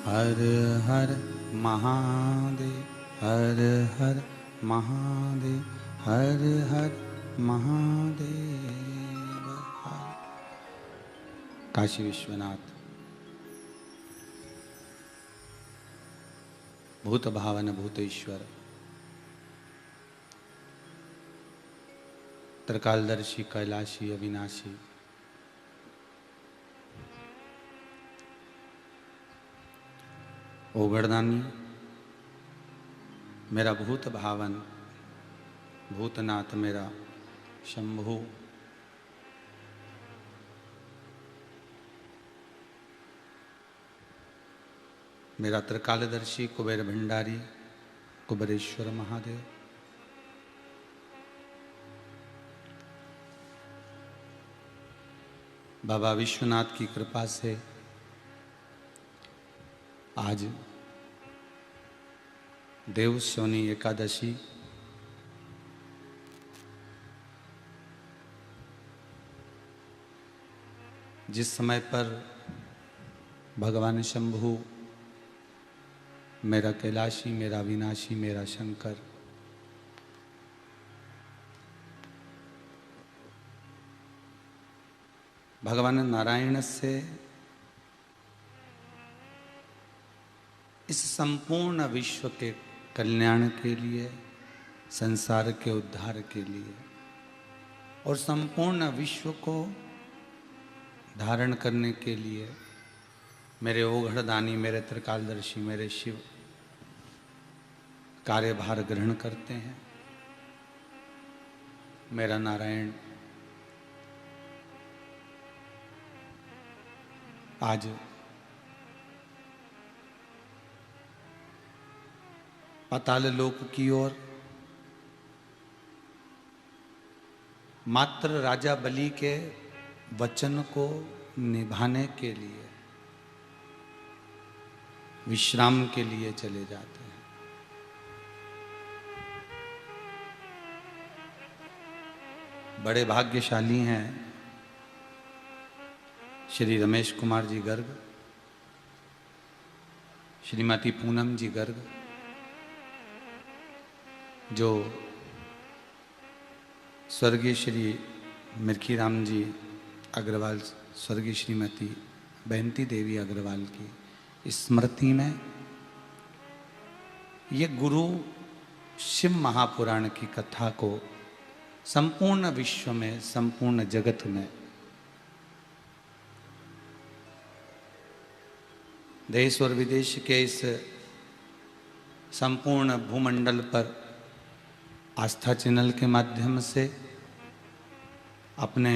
हर हर महादेव, हर हर महादेव, हर हर महादेव। काशी विश्वनाथ भूत भावन भूतेश्वर, त्रिकालदर्शी कैलाशी अविनाशी, ओगड़दानी मेरा भूत भावन, भूतनाथ मेरा शंभु, मेरा त्रिकालदर्शी कुबेर भंडारी कुबेरेश्वर महादेव। बाबा विश्वनाथ की कृपा से आज देव शौनी एकादशी, जिस समय पर भगवान शंभु मेरा कैलाशी, मेरा विनाशी, मेरा शंकर, भगवान नारायण से इस संपूर्ण विश्व के कल्याण के लिए, संसार के उद्धार के लिए और संपूर्ण विश्व को धारण करने के लिए मेरे ओघड़दानी, मेरे त्रिकालदर्शी, मेरे शिव कार्यभार ग्रहण करते हैं। मेरा नारायण आज पाताल लोक की ओर मात्र राजा बलि के वचन को निभाने के लिए, विश्राम के लिए चले जाते हैं। बड़े भाग्यशाली हैं श्री रमेश कुमार जी गर्ग, श्रीमती पूनम जी गर्ग, जो स्वर्गीय श्री मिर्खीराम जी अग्रवाल, स्वर्गीय श्रीमती बहंती देवी अग्रवाल की स्मृति में ये गुरु शिव महापुराण की कथा को संपूर्ण विश्व में, संपूर्ण जगत में, देश और विदेश के इस संपूर्ण भूमंडल पर आस्था चैनल के माध्यम से अपने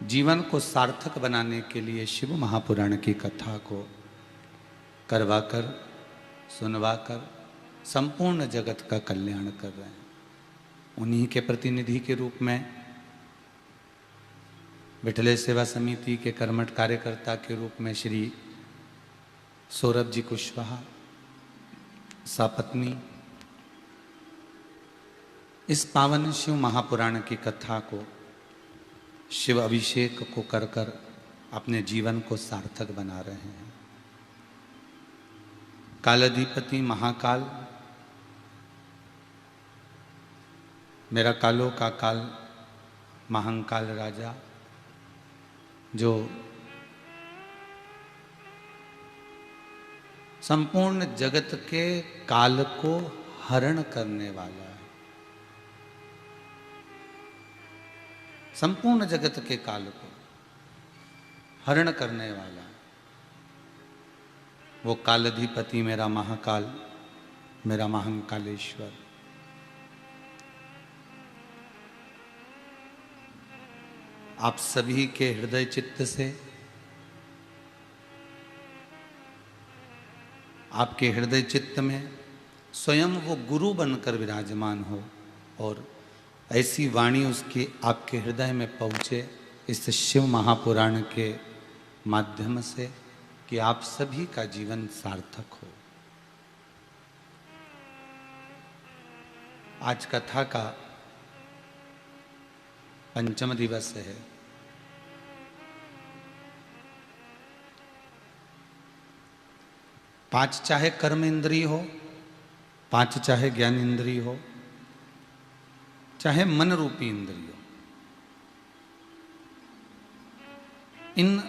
जीवन को सार्थक बनाने के लिए शिव महापुराण की कथा को करवाकर, सुनवाकर संपूर्ण जगत का कल्याण कर रहे हैं। उन्हीं के प्रतिनिधि के रूप में विठले सेवा समिति के कर्मठ कार्यकर्ता के रूप में श्री सौरभ जी कुशवाहा सापत्नी इस पावन शिव महापुराण की कथा को, शिव अभिषेक को कर कर अपने जीवन को सार्थक बना रहे हैं। कालाधिपति महाकाल, मेरा कालों का काल, महाकाल राजा, जो संपूर्ण जगत के काल को हरण करने वाला है। संपूर्ण जगत के काल को हरण करने वाला वो कालाधिपति मेरा महाकाल, मेरा महाकालेश्वर। आप सभी के हृदय चित्त से, आपके हृदय चित्त में स्वयं वो गुरु बनकर विराजमान हो और ऐसी वाणी उसकी आपके हृदय में पहुँचे इस शिव महापुराण के माध्यम से कि आप सभी का जीवन सार्थक हो। आज कथा का पंचम दिवस है। 5 चाहे कर्म इंद्रिय हो, 5 चाहे ज्ञान इंद्रिय हो, चाहे मन रूपी इंद्रिय हो, इन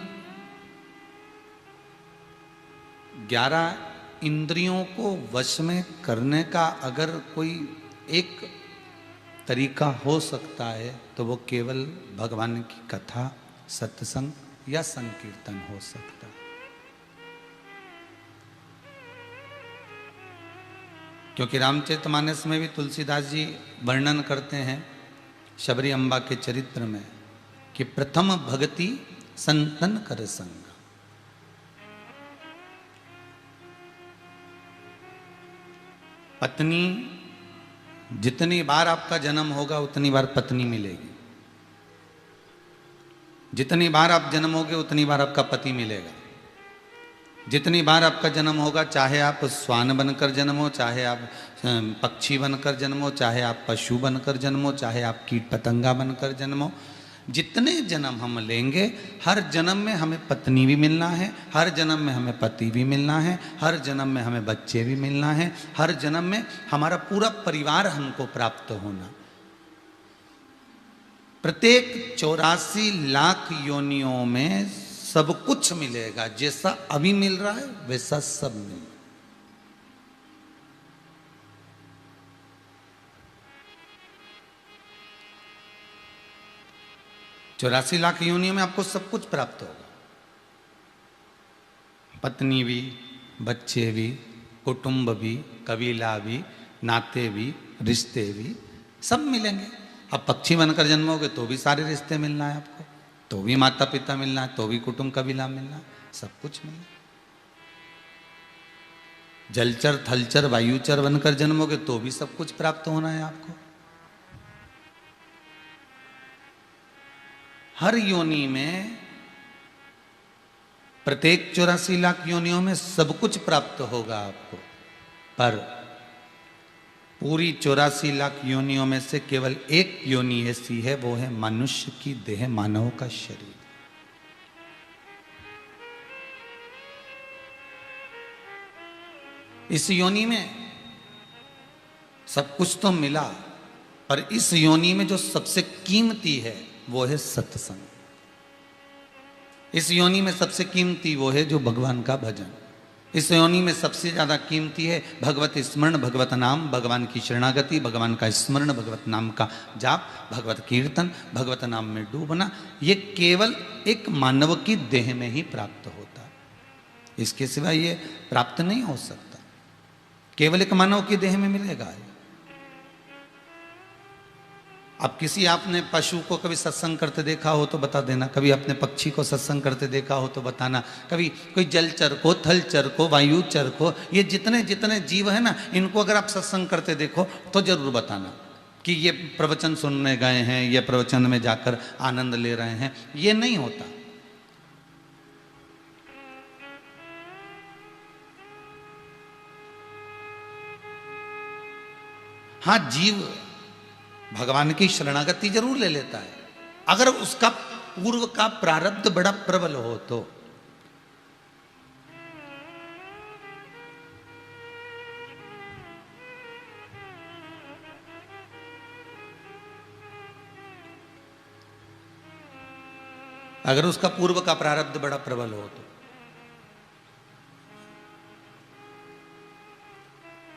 11 इंद्रियों को वश में करने का अगर कोई एक तरीका हो सकता है तो वो केवल भगवान की कथा, सत्संग या संकीर्तन हो सकता है। क्योंकि रामचरितमानस में भी तुलसीदास जी वर्णन करते हैं शबरी अम्बा के चरित्र में कि प्रथम भक्ति संतन कर संग। पत्नी, जितनी बार आपका जन्म होगा उतनी बार पत्नी मिलेगी, जितनी बार आप जन्मोगे उतनी बार आपका पति मिलेगा। जितनी बार आपका जन्म होगा, चाहे आप श्वान बनकर जन्मो, चाहे आप पक्षी बनकर जन्मो, चाहे आप पशु बनकर जन्मो, चाहे आप कीट पतंगा बनकर जन्मो, जितने जन्म हम लेंगे हर जन्म में हमें पत्नी भी मिलना है, हर जन्म में हमें पति भी मिलना है, हर जन्म में हमें बच्चे भी मिलना है, हर जन्म में हमारा पूरा परिवार हमको प्राप्त होना। प्रत्येक 84 लाख योनियों में सब कुछ मिलेगा, जैसा अभी मिल रहा है वैसा सब मिलेगा। चौरासी लाख योनियों में आपको सब कुछ प्राप्त होगा, पत्नी भी, बच्चे भी, कुटुंब भी, कबीला भी, नाते भी, रिश्ते भी, सब मिलेंगे। अब पक्षी बनकर जन्मोगे तो भी सारे रिश्ते मिलना है आपको, तो भी माता पिता मिलना है, तो भी कुटुंब कबीला मिलना है, सब कुछ मिलना है। जलचर, थलचर, वायुचर बनकर जन्मोगे तो भी सब कुछ प्राप्त होना है आपको। हर योनि में, प्रत्येक 84 लाख योनियों में सब कुछ प्राप्त होगा आपको, पर पूरी 84 लाख योनियों में से केवल एक योनि ऐसी है, वो है मनुष्य की देह, मानव का शरीर। इस योनि में सब कुछ तो मिला, पर इस योनि में जो सबसे कीमती है वो है सत्संग। इस योनि में सबसे कीमती वो है जो भगवान का भजन। इस योनि में सबसे ज्यादा कीमती है भगवत स्मरण, भगवत नाम, भगवान की शरणागति, भगवान का स्मरण, भगवत नाम का जाप, भगवत कीर्तन, भगवत नाम में डूबना। ये केवल एक मानव की देह में ही प्राप्त होता है, इसके सिवा ये प्राप्त नहीं हो सकता। केवल एक मानव की देह में मिलेगा। अब किसी आपने पशु को कभी सत्संग करते देखा हो तो बता देना, कभी आपने पक्षी को सत्संग करते देखा हो तो बताना, कभी कोई जलचर को, थलचर को, वायुचर को, ये जितने जितने जीव है ना, इनको अगर आप सत्संग करते देखो तो जरूर बताना कि ये प्रवचन सुनने गए हैं, ये प्रवचन में जाकर आनंद ले रहे हैं। ये नहीं होता। हाँ, जीव भगवान की शरणागति जरूर ले लेता है, अगर उसका पूर्व का प्रारब्ध बड़ा प्रबल हो तो। अगर उसका पूर्व का प्रारब्ध बड़ा प्रबल हो तो।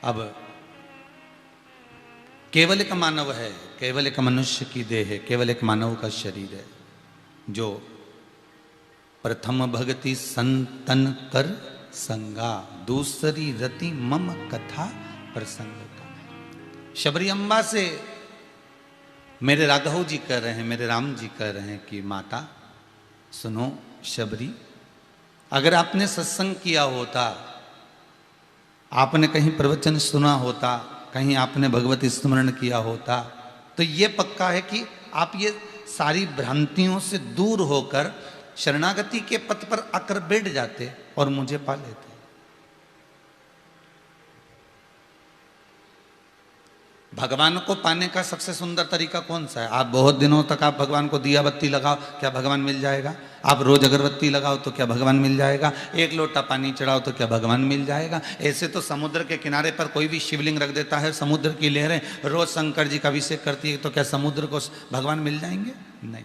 अब केवल एक मानव है, केवल एक मनुष्य की देह है, केवल एक मानव का शरीर है, जो प्रथम भगति संतन कर संगा, दूसरी रति मम कथा प्रसंग का। शबरी अम्बा से मेरे राघव जी कह रहे हैं, मेरे राम जी कह रहे हैं कि माता सुनो शबरी, अगर आपने सत्संग किया होता, आपने कहीं प्रवचन सुना होता, कहीं आपने भगवत स्मरण किया होता, तो ये पक्का है कि आप ये सारी भ्रांतियों से दूर होकर शरणागति के पथ पर आकर बैठ जाते और मुझे पा लेते। भगवान को पाने का सबसे सुंदर तरीका कौन सा है? आप बहुत दिनों तक आप भगवान को दिया बत्ती लगाओ, क्या भगवान मिल जाएगा? आप रोज अगरबत्ती लगाओ तो क्या भगवान मिल जाएगा? एक लोटा पानी चढ़ाओ तो क्या भगवान मिल जाएगा? ऐसे तो समुद्र के किनारे पर कोई भी शिवलिंग रख देता है, समुद्र की लहरें रोज शंकर जी का अभिषेक करती है, तो क्या समुद्र को भगवान मिल जाएंगे? नहीं।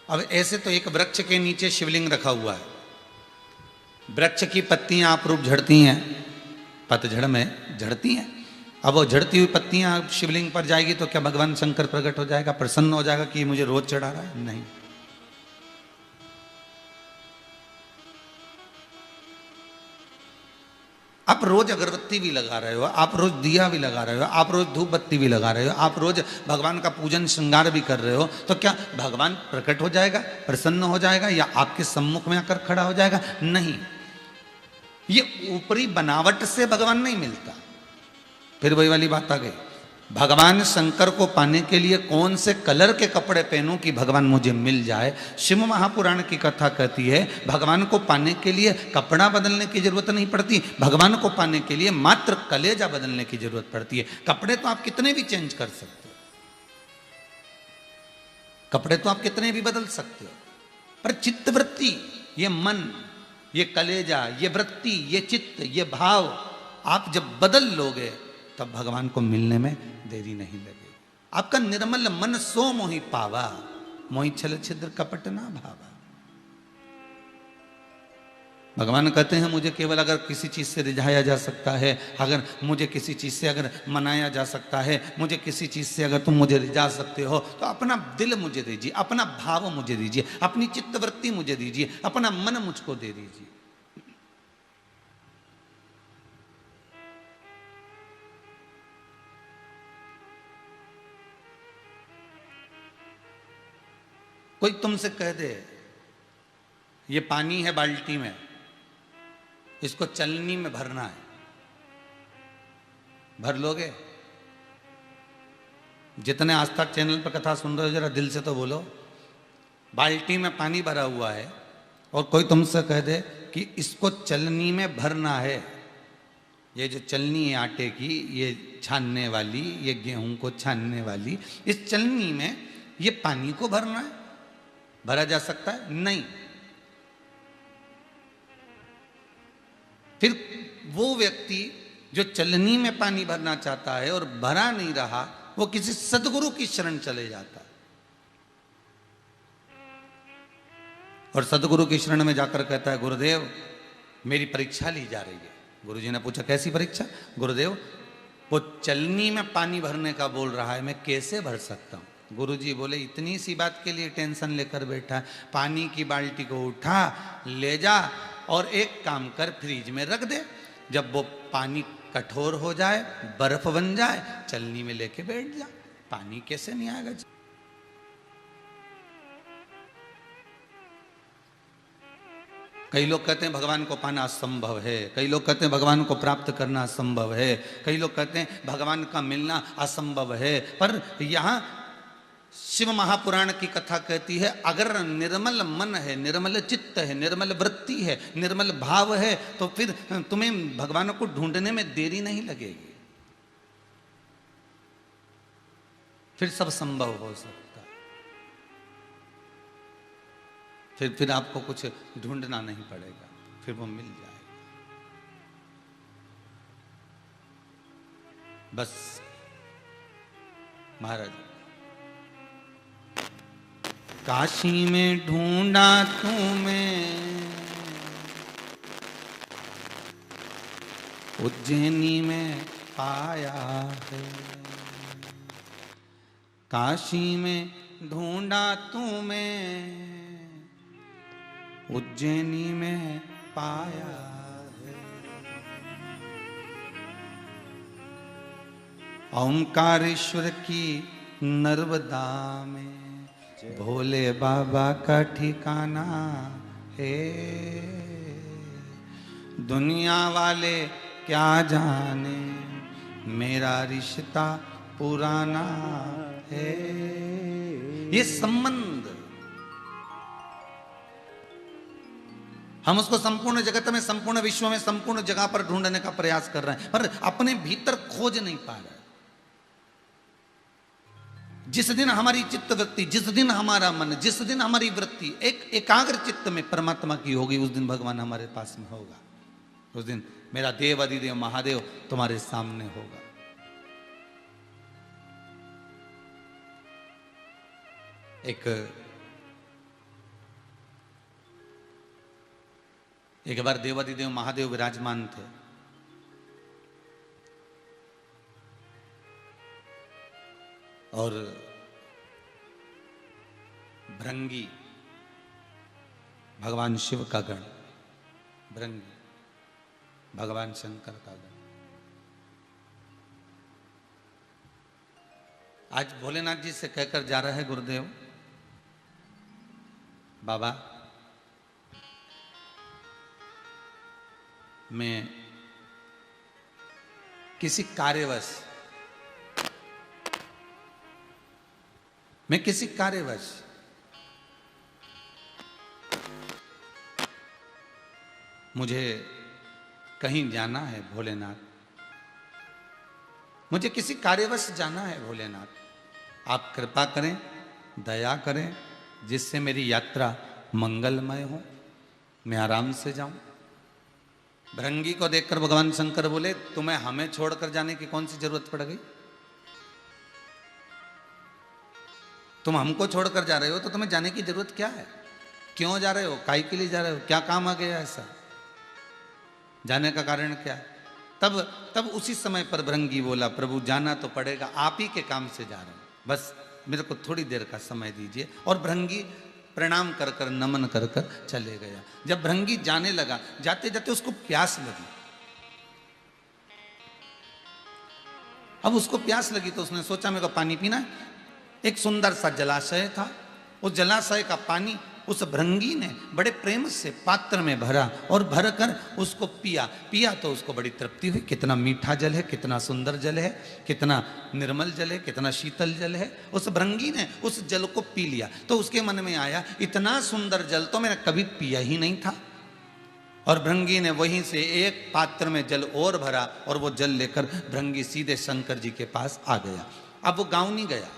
अब ऐसे तो एक वृक्ष के नीचे शिवलिंग रखा हुआ है, वृक्ष की पत्तियां आपरूप झड़ती हैं, पतझड़ में झड़ती हैं। अब वो झड़ती हुई पत्तियां शिवलिंग पर जाएगी तो क्या भगवान शंकर प्रकट हो जाएगा, प्रसन्न हो जाएगा कि मुझे रोज चढ़ा रहा है? नहीं। आप रोज अगरबत्ती भी लगा रहे हो, आप रोज दिया भी लगा रहे हो, आप रोज धूप बत्ती भी लगा रहे हो, आप रोज भगवान का पूजन श्रृंगार भी कर रहे हो, तो क्या भगवान प्रकट हो जाएगा, प्रसन्न हो जाएगा, या आपके सम्मुख में आकर खड़ा हो जाएगा? नहीं। ये ऊपरी बनावट से भगवान नहीं मिलता। फिर वही वाली बात आ गई, भगवान शंकर को पाने के लिए कौन से कलर के कपड़े पहनूं कि भगवान मुझे मिल जाए? शिव महापुराण की कथा कहती है भगवान को पाने के लिए कपड़ा बदलने की जरूरत नहीं पड़ती, भगवान को पाने के लिए मात्र कलेजा बदलने की जरूरत पड़ती है। कपड़े तो आप कितने भी चेंज कर सकते हो, कपड़े तो आप कितने भी बदल सकते हो, पर चित्त वृत्ति, ये मन, ये कलेजा, ये वृत्ति, ये चित्त, ये भाव आप जब बदल लोगे तब भगवान को मिलने में देरी नहीं लगेगी। आपका निर्मल मन सो मोहि पावा, मोहि छल छिद्र कपट ना भावा। भगवान कहते हैं मुझे केवल अगर किसी चीज से रिझाया जा सकता है, अगर मुझे किसी चीज से अगर मनाया जा सकता है, मुझे किसी चीज से अगर तुम मुझे रिझा सकते हो तो अपना दिल मुझे दीजिए, अपना भाव मुझे दीजिए, अपनी चित्तवृत्ति मुझे दीजिए, अपना मन मुझको दे दीजिए। कोई तुमसे कह दे ये पानी है बाल्टी में, इसको चलनी में भरना है, भर लोगे? जितने आज तक चैनल पर कथा सुन रहे हो जरा दिल से तो बोलो, बाल्टी में पानी भरा हुआ है और कोई तुमसे कह दे कि इसको चलनी में भरना है, ये जो चलनी है आटे की, ये छानने वाली, ये गेहूं को छानने वाली, इस चलनी में ये पानी को भरना है, भरा जा सकता है? नहीं। फिर वो व्यक्ति जो चलनी में पानी भरना चाहता है और भरा नहीं रहा, वो किसी सदगुरु की शरण चले जाता है और सदगुरु की शरण में जाकर कहता है गुरुदेव मेरी परीक्षा ली जा रही है। गुरुजी ने पूछा कैसी परीक्षा? गुरुदेव वो चलनी में पानी भरने का बोल रहा है, मैं कैसे भर सकता हूं? गुरुजी बोले इतनी सी बात के लिए टेंशन लेकर बैठा है, पानी की बाल्टी को उठा ले जा और एक काम कर फ्रिज में रख दे, जब वो पानी कठोर हो जाए, बर्फ बन जाए, चलनी में लेके बैठ जा, पानी कैसे नहीं आएगा? कई लोग कहते हैं भगवान को पाना असंभव है, कई लोग कहते हैं भगवान को प्राप्त करना असंभव है, कई लोग कहते हैं भगवान का मिलना असंभव है, पर यहाँ शिव महापुराण की कथा कहती है अगर निर्मल मन है, निर्मल चित्त है, निर्मल वृत्ति है, निर्मल भाव है, तो फिर तुम्हें भगवान को ढूंढने में देरी नहीं लगेगी, फिर सब संभव हो सकता है, फिर आपको कुछ ढूंढना नहीं पड़ेगा, फिर वो मिल जाएगा। बस महाराज काशी में ढूंढा तुम्हें, उज्जैनी में पाया है, काशी में ढूंढा तुम्हें, उज्जैनी में पाया है। ओंकारेश्वर की नर्मदा में भोले बाबा का ठिकाना है, दुनिया वाले क्या जाने मेरा रिश्ता पुराना है। ये संबंध हम उसको संपूर्ण जगत में, संपूर्ण विश्व में, संपूर्ण जगह पर ढूंढने का प्रयास कर रहे हैं, पर अपने भीतर खोज नहीं पा रहे। जिस दिन हमारी चित्त वृत्ति, जिस दिन हमारा मन, जिस दिन हमारी वृत्ति एक एकाग्र चित्त में परमात्मा की होगी, उस दिन भगवान हमारे पास में होगा। उस दिन मेरा देव अधिदेव महादेव तुम्हारे सामने होगा। एक बार देवादिदेव महादेव विराजमान थे। और भृंगी भगवान शिव का गण, भृंगी भगवान शंकर का गण। आज भोलेनाथ जी से कहकर जा रहा है गुरुदेव, बाबा मैं किसी कार्यवश मुझे कहीं जाना है भोलेनाथ, मुझे किसी कार्यवश जाना है भोलेनाथ, आप कृपा करें, दया करें, जिससे मेरी यात्रा मंगलमय हो, मैं आराम से जाऊं। भृंगी को देखकर भगवान शंकर बोले, तुम्हें हमें छोड़कर जाने की कौन सी जरूरत पड़ गई? तुम हमको छोड़कर जा रहे हो तो तुम्हें जाने की जरूरत क्या है? क्यों जा रहे हो? काहे के लिए जा रहे हो? क्या काम आ गया ऐसा? जाने का कारण क्या है? तब उसी समय पर भृंगी बोला, प्रभु जाना तो पड़ेगा, आप ही के काम से जा रहे हैं, बस मेरे को थोड़ी देर का समय दीजिए। और भृंगी प्रणाम कर कर, नमन कर कर चले गया। जब भृंगी जाने लगा, जाते जाते उसको प्यास लगी। अब उसको प्यास लगी तो उसने सोचा मेरे को पानी पीना है। एक सुंदर सा जलाशय था, उस जलाशय का पानी उस भृंगी ने बड़े प्रेम से पात्र में भरा और भरकर उसको पिया तो उसको बड़ी तृप्ति हुई। कितना मीठा जल है, कितना सुंदर जल है, कितना निर्मल जल है, कितना शीतल जल है। उस भृंगी ने उस जल को पी लिया तो उसके मन में आया, इतना सुंदर जल तो मैंने कभी पिया ही नहीं था। और भृंगी ने वहीं से एक पात्र में जल और भरा और वो जल लेकर भृंगी सीधे शंकर जी के पास आ गया। अब वो गांव नहीं गया,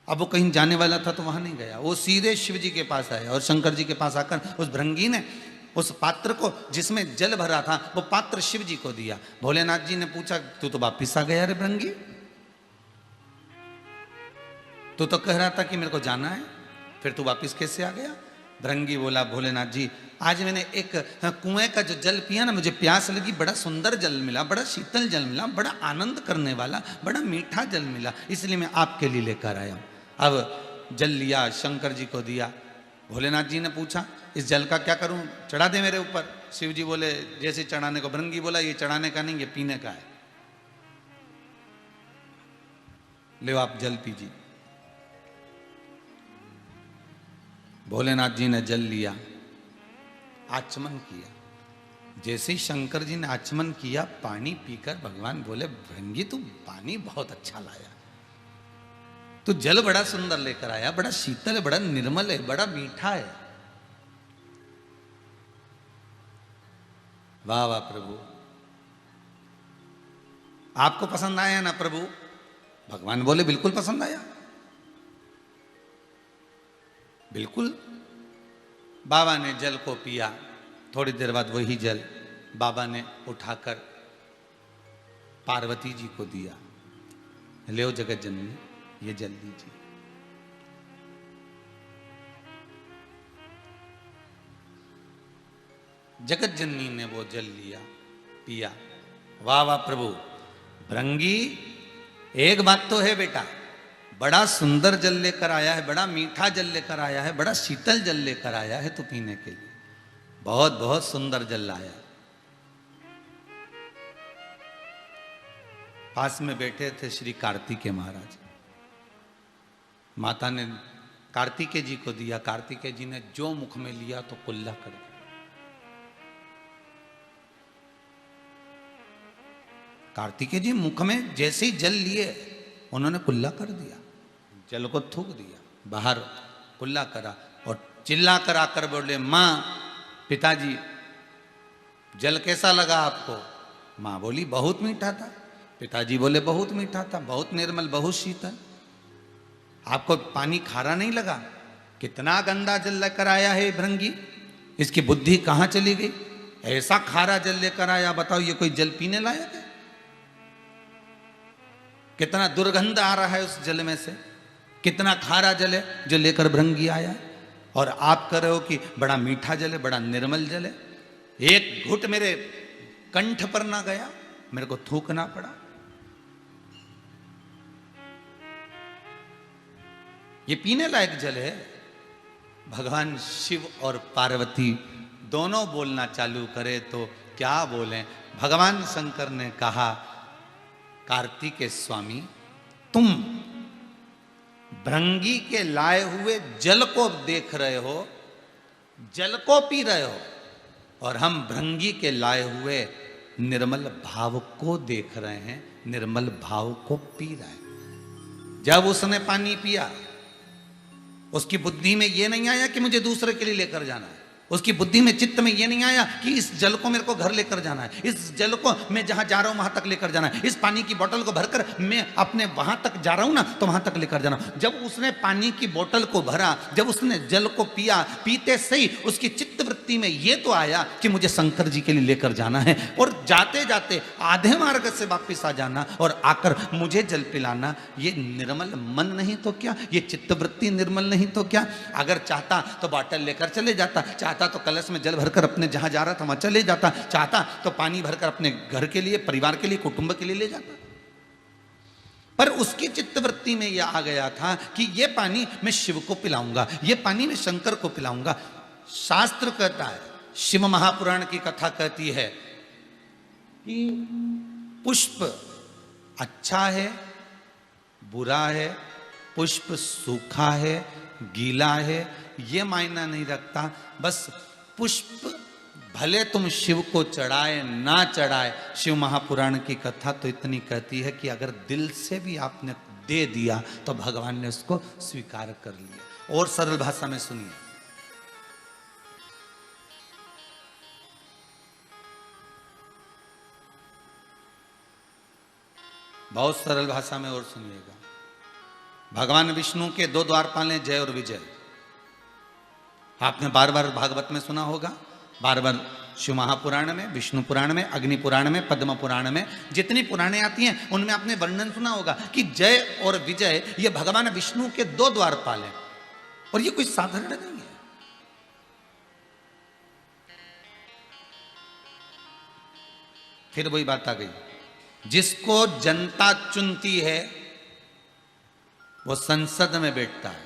अब वो कहीं जाने वाला था तो वहां नहीं गया, वो सीधे शिव जी के पास आया। और शंकर जी के पास आकर उस भृंगी ने उस पात्र को जिसमें जल भरा था वो पात्र शिव जी को दिया। भोलेनाथ जी ने पूछा, तू तो वापिस आ गया रे भृंगी, तू तो कह रहा था कि मेरे को जाना है, फिर तू वापिस कैसे आ गया? भृंगी बोला, भोलेनाथ जी आज मैंने एक कुएं का जो जल पिया ना, मुझे प्यास लगी, बड़ा सुंदर जल मिला, बड़ा शीतल जल मिला, बड़ा आनंद करने वाला, बड़ा मीठा जल मिला, इसलिए मैं आपके लिए लेकर आया हूं। अब जल लिया, शंकर जी को दिया। भोलेनाथ जी ने पूछा, इस जल का क्या करूं, चढ़ा दे मेरे ऊपर? शिव जी बोले, जैसे चढ़ाने को। भृंगी बोला, ये चढ़ाने का नहीं, ये पीने का है, ले आप जल पीजिए। भोलेनाथ जी ने जल लिया, आचमन किया। जैसे ही शंकर जी ने आचमन किया, पानी पीकर भगवान बोले, भृंगी तू पानी बहुत अच्छा लाया, तो जल बड़ा सुंदर लेकर आया, बड़ा शीतल है, बड़ा निर्मल है, बड़ा मीठा है। वाह वाह प्रभु, आपको पसंद आया ना प्रभु? भगवान बोले, बिल्कुल पसंद आया, बिल्कुल। बाबा ने जल को पिया, थोड़ी देर बाद वही जल बाबा ने उठाकर पार्वती जी को दिया, ले जगत जननी ये जल लीजिए। जगत जननी ने वो जल लिया, पिया। वाह वाह प्रभु, भृंगी एक बात तो है बेटा, बड़ा सुंदर जल लेकर आया है, बड़ा मीठा जल लेकर आया है, बड़ा शीतल जल लेकर आया है, तो पीने के लिए बहुत बहुत सुंदर जल लाया। पास में बैठे थे श्री कार्तिकेय महाराज, माता ने कार्तिकेय जी को दिया, कार्तिकेय जी ने जो मुख में लिया तो कुल्ला कर दिया। कार्तिकेय जी मुख में जैसे ही जल लिए उन्होंने कुल्ला कर दिया, जल को थूक दिया, बाहर कुल्ला करा और चिल्ला कर आकर बोले, मां पिताजी जल कैसा लगा आपको? माँ बोली बहुत मीठा था। पिताजी बोले बहुत मीठा था, बहुत निर्मल, बहुत शीतल। आपको पानी खारा नहीं लगा? कितना गंदा जल लेकर आया है भृंगी, इसकी बुद्धि कहाँ चली गई? ऐसा खारा जल लेकर आया, बताओ ये कोई जल पीने लायक है? कितना दुर्गंध आ रहा है उस जल में से, कितना खारा जल है जो लेकर भृंगी आया। और आप कह रहे हो कि बड़ा मीठा जल है, बड़ा निर्मल जल है। एक घुट मेरे कंठ पर ना गया, मेरे को थूकना पड़ा। ये पीने लायक जल है? भगवान शिव और पार्वती दोनों बोलना चालू करे तो क्या बोलें। भगवान शंकर ने कहा, कार्तिकेय स्वामी तुम भृंगी के लाए हुए जल को देख रहे हो, जल को पी रहे हो, और हम भृंगी के लाए हुए निर्मल भाव को देख रहे हैं, निर्मल भाव को पी रहे हैं। जब उसने पानी पिया, उसकी बुद्धि में यह नहीं आया कि मुझे दूसरे के लिए लेकर जाना है। उसकी बुद्धि में, चित्त में यह नहीं आया कि इस जल को मेरे को घर लेकर जाना है, इस जल को मैं जहां जा रहा हूं वहां तक लेकर जाना है, इस पानी की बोतल को भरकर मैं अपने वहां तक जा रहा हूं ना, तो वहां तक लेकर जाना। जब उसने पानी की बोतल को भरा, जब उसने जल को पिया, पीते सही उसकी चित्त वृत्ति में यह तो आया कि मुझे शंकर जी के लिए लेकर जाना है, और जाते जाते आधे मार्ग से वापिस आ जाना और आकर मुझे जल पिलाना। ये निर्मल मन नहीं तो क्या, ये चित्त वृत्ति निर्मल नहीं तो क्या? अगर चाहता तो बोतल लेकर चले जाता, चाहता तो कलश में जल भरकर अपने जहां जा रहा था वहां चले जाता, चाहता तो पानी भरकर अपने घर के लिए, परिवार के लिए, कुटुंब के लिए ले जाता। पर उसकी चित्तवृत्ति में यह आ गया था कि यह पानी मैं शिव को पिलाऊंगा, यह पानी मैं शंकर को पिलाऊंगा। शास्त्र कहता है, शिव महापुराण की कथा कहती है कि पुष्प अच्छा है, बुरा है, पुष्प सूखा है, गीला है, ये मायना नहीं रखता। बस पुष्प भले तुम शिव को चढ़ाए ना चढ़ाए, शिव महापुराण की कथा तो इतनी कहती है कि अगर दिल से भी आपने दे दिया तो भगवान ने उसको स्वीकार कर लिया। और सरल भाषा में सुनिए, बहुत सरल भाषा में और सुनिएगा। भगवान विष्णु के दो द्वारपाल हैं, जय और विजय। आपने बार बार भागवत में सुना होगा, बार बार शिव महापुराण में, विष्णु पुराण में, अग्नि पुराण में, पद्म पुराण में, जितनी पुराणें आती हैं उनमें आपने वर्णन सुना होगा कि जय और विजय ये भगवान विष्णु के दो द्वारपाल हैं। और ये कोई साधारण नहीं है। फिर वही बात आ गई, जिसको जनता चुनती है वो संसद में बैठता है,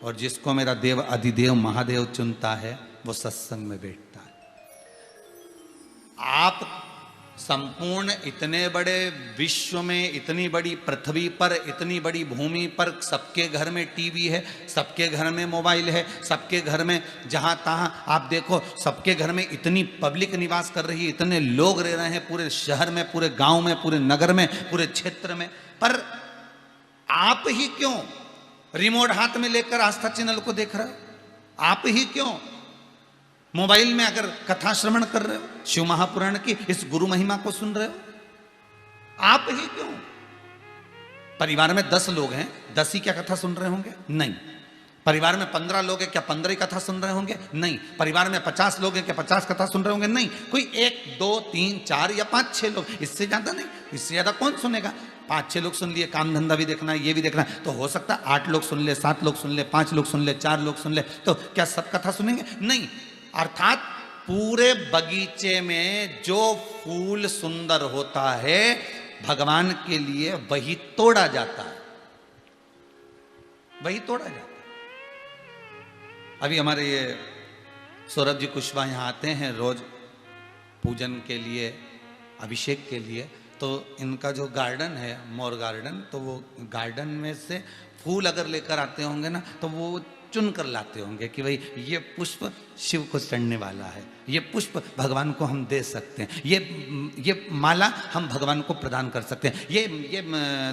और जिसको मेरा देव अधिदेव महादेव चुनता है वो सत्संग में बैठता है। आप संपूर्ण इतने बड़े विश्व में, इतनी बड़ी पृथ्वी पर, इतनी बड़ी भूमि पर सबके घर में टीवी है, सबके घर में मोबाइल है, सबके घर में जहां तहां आप देखो, सबके घर में इतनी पब्लिक निवास कर रही है, इतने लोग रह रहे हैं पूरे शहर में, पूरे गांव में, पूरे नगर में, पूरे क्षेत्र में। पर आप ही क्यों रिमोट हाथ में लेकर आस्था चैनल को देख रहे हो? आप ही क्यों मोबाइल में अगर कथा श्रवण कर रहे हो, शिव महापुराण की इस गुरु महिमा को सुन रहे हो? आप ही क्यों? परिवार में 10 लोग हैं, 10 ही क्या कथा सुन रहे होंगे? नहीं। परिवार में 15 लोग हैं, क्या 15 ही कथा सुन रहे होंगे? नहीं। परिवार में 50 लोग हैं, क्या 50 कथा सुन रहे होंगे? नहीं। कोई 1, 2, 3, 4 या 5, 6 लोग, इससे ज्यादा नहीं। इससे ज्यादा कौन सुनेगा? 5-6 लोग सुन लिए, काम धंधा भी देखना है, ये भी देखना है, तो हो सकता है 8 लोग सुन ले, 7 लोग सुन ले, 5 लोग सुन ले, 4 लोग सुन ले, तो क्या सब कथा सुनेंगे? नहीं। अर्थात पूरे बगीचे में जो फूल सुंदर होता है भगवान के लिए वही तोड़ा जाता है, वही तोड़ा जाता है। अभी हमारे ये सौरभ जी कुशवाहा यहाँ आते हैं रोज पूजन के लिए, अभिषेक के लिए, तो इनका जो गार्डन है, मोर गार्डन, तो वो गार्डन में से फूल अगर लेकर आते होंगे ना, तो वो चुन कर लाते होंगे कि भाई ये पुष्प शिव को चढ़ने वाला है, ये पुष्प भगवान को हम दे सकते हैं, ये माला हम भगवान को प्रदान कर सकते हैं, ये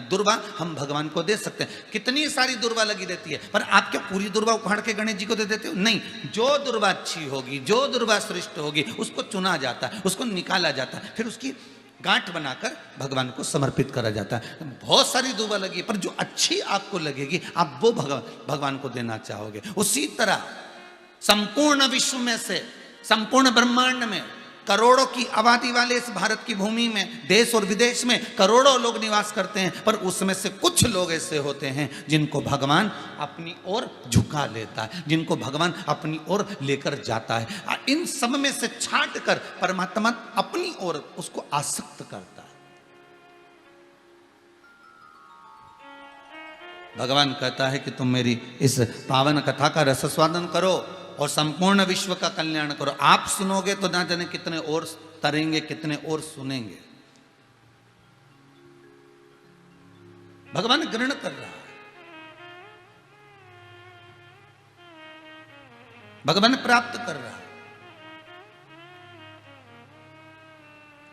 दुर्वा हम भगवान को दे सकते हैं। कितनी सारी दुर्वा लगी रहती है, पर आप क्या पूरी दुर्वा उखाड़ के गणेश जी को दे देते हो? नहीं, जो दुर्वा अच्छी होगी, जो दुर्वा श्रेष्ठ होगी, उसको चुना जाता है, उसको निकाला जाता है, फिर उसकी गांठ बनाकर भगवान को समर्पित करा जाता है। बहुत सारी दुर्वा लगी, पर जो अच्छी आपको लगेगी आप वो भगवान को देना चाहोगे। उसी तरह संपूर्ण विश्व में से, संपूर्ण ब्रह्मांड में करोड़ों की आबादी वाले इस भारत की भूमि में, देश और विदेश में करोड़ों लोग निवास करते हैं, पर उसमें से कुछ लोग ऐसे होते हैं जिनको भगवान अपनी ओर झुका लेता है, जिनको भगवान अपनी ओर लेकर जाता है। इन सब में से छांट कर परमात्मा अपनी ओर उसको आसक्त करता है। भगवान कहता है कि तुम मेरी इस पावन कथा का रसस्वादन करो और संपूर्ण विश्व का कल्याण करो। आप सुनोगे तो ना जाने कितने और तरेंगे, कितने और सुनेंगे। भगवान ग्रहण कर रहा है, भगवान प्राप्त कर रहा है।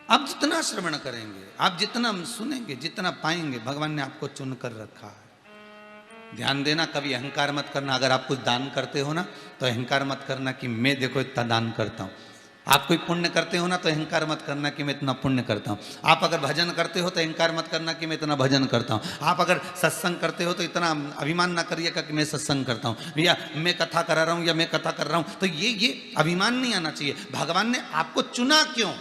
आप जितना श्रवण करेंगे, आप जितना सुनेंगे, जितना पाएंगे, भगवान ने आपको चुनकर रखा है। ध्यान देना, कभी अहंकार मत करना। अगर आप कुछ दान करते हो ना तो अहंकार मत करना कि मैं देखो इतना दान करता हूं। आप कोई पुण्य करते हो ना तो अहंकार मत करना कि मैं इतना पुण्य करता हूं। आप अगर भजन करते हो तो अहंकार मत करना कि मैं इतना भजन करता हूं। आप अगर सत्संग करते हो तो इतना अभिमान ना करिएगा कि मैं सत्संग करता हूं, या मैं कथा करा रहा हूं, या मैं कथा कर रहा हूं। तो ये अभिमान नहीं आना चाहिए। भगवान ने आपको चुना क्यों?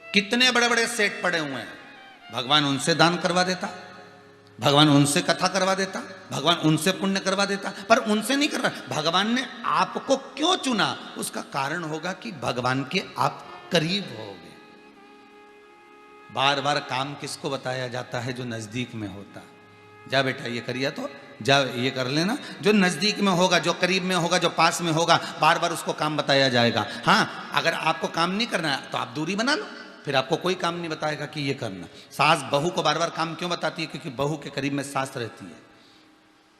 कितने बड़े बड़े सेठ पड़े हुए हैं, भगवान उनसे दान करवा देता, भगवान उनसे कथा करवा देता, भगवान उनसे पुण्य करवा देता, पर उनसे नहीं कर रहा। भगवान ने आपको क्यों चुना? उसका कारण होगा कि भगवान के आप करीब होगे। बार बार काम किसको बताया जाता है? जो नजदीक में होता। जा बेटा ये करिए, तो जा ये कर लेना। जो नजदीक में होगा, जो करीब में होगा, जो पास में होगा, बार बार उसको काम बताया जाएगा। हाँ, अगर आपको काम नहीं करना है तो आप दूरी बना लो, फिर आपको कोई काम नहीं बताएगा कि ये करना। सास बहू को बार बार काम क्यों बताती है? क्योंकि बहू के करीब में सास रहती है।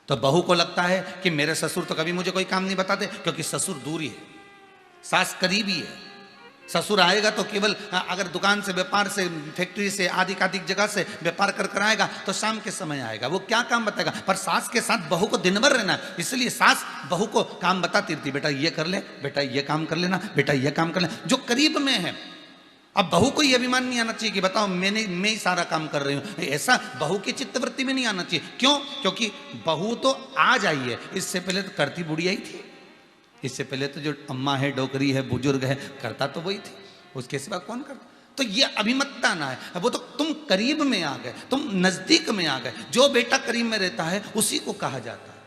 तो बहू को लगता है कि मेरे ससुर तो कभी मुझे कोई काम नहीं बताते, क्योंकि ससुर दूरी है, सास करीबी है। ससुर आएगा तो केवल अगर दुकान से, व्यापार से, फैक्ट्री से, आधिकाधिक जगह से व्यापार कर आएगा तो शाम के समय आएगा, वो क्या काम बताएगा। पर सास के साथ बहू को दिन भर रहना है, इसलिए सास बहू को काम बताती रहती, बेटा ये कर ले, बेटा ये काम कर लेना, बेटा ये काम कर लेना, जो करीब में है। अब बहू को यह अभिमान नहीं आना चाहिए कि बताओ मैं ही सारा काम कर रही हूं। ऐसा बहू की चित्तवृत्ति में नहीं आना चाहिए। क्यों? क्योंकि बहू तो आज आई है, इससे पहले तो करती बुढ़िया ही थी। इससे पहले तो जो अम्मा है, डोकरी है, बुजुर्ग है, करता तो वही थी, उसके सिवा कौन करता? तो ये अभिमतता ना है, वो तो तुम करीब में आ गए, तुम नजदीक में आ गए। जो बेटा करीब में रहता है उसी को कहा जाता है।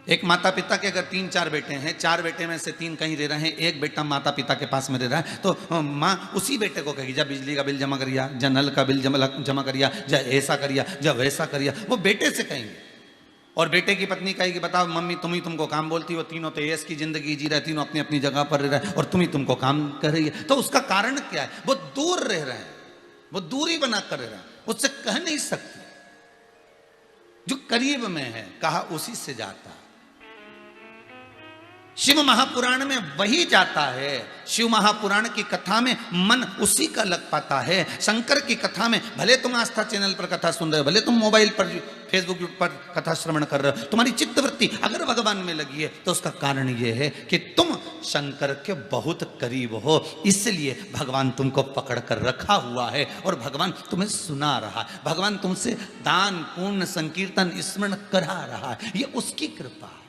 एक माता पिता के अगर 3-4 बेटे हैं, 4 बेटे में से 3 कहीं रह रहे हैं, एक बेटा माता पिता के पास में रह रहा है, तो माँ उसी बेटे को कहेगी जा बिजली का बिल जमा करिया, जा नल का बिल जमा करिया, जा ऐसा करिया, जा वैसा करिया। वो बेटे से कहेंगे। और बेटे की पत्नी कहेगी बताओ मम्मी तुमको काम बोलती हो, तीनों तो ऐस की जिंदगी जी रहे, तीनों अपनी अपनी जगह पर रह रहे हैं और तुमको काम कर रही है। तो उसका कारण क्या है? वो दूर रह रहे हैं, वो दूरी बना कर रह रहे हैं, उससे कह नहीं सकते। जो करीब में है कहा उसी से जाता है। शिव महापुराण में वही जाता है। शिव महापुराण की कथा में मन उसी का लग पाता है। शंकर की कथा में भले तुम आस्था चैनल पर कथा सुन रहे हो, भले तुम मोबाइल पर, फेसबुक पर कथा श्रवण कर रहे हो, तुम्हारी चित्तवृत्ति अगर भगवान में लगी है तो उसका कारण यह है कि तुम शंकर के बहुत करीब हो, इसलिए भगवान तुमको पकड़ कर रखा हुआ है और भगवान तुम्हें सुना रहा है। भगवान तुमसे दान पुण्य संकीर्तन स्मरण करा रहा है। ये उसकी कृपा है।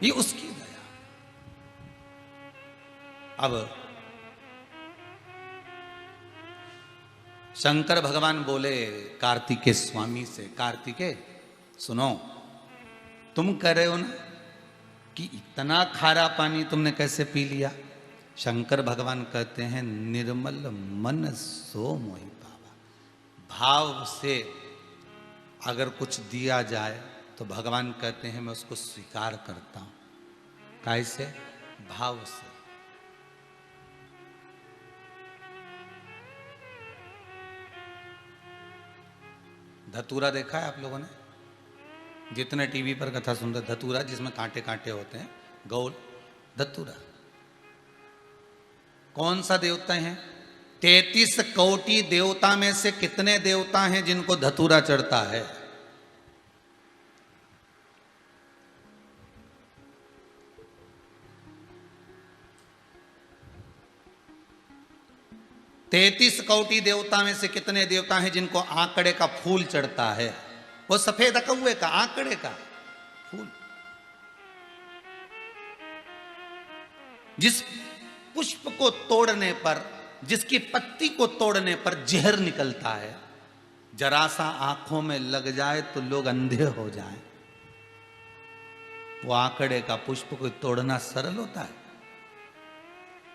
ये उसकी दया। अब शंकर भगवान बोले कार्तिकेय स्वामी से, कार्तिकेय सुनो, तुम कह रहे हो ना कि इतना खारा पानी तुमने कैसे पी लिया? शंकर भगवान कहते हैं निर्मल मन सो मोहि पावा। भाव से अगर कुछ दिया जाए तो भगवान कहते हैं मैं उसको स्वीकार करता हूं। कैसे? भाव से। धतूरा देखा है आप लोगों ने? जितने टीवी पर कथा सुन रहे, धतूरा जिसमें कांटे कांटे होते हैं, गोल धतूरा। कौन सा देवता है? 33 कोटि देवता में से कितने देवता हैं जिनको धतूरा चढ़ता है? तैतीस कोटि देवता में से कितने देवता हैं जिनको आंकड़े का फूल चढ़ता है? वो सफेद कौवे का, आंकड़े का फूल। जिस पुष्प को तोड़ने पर, जिसकी पत्ती को तोड़ने पर जहर निकलता है, जरा सा आंखों में लग जाए तो लोग अंधे हो जाएं। वो आंकड़े का पुष्प को तोड़ना सरल होता है?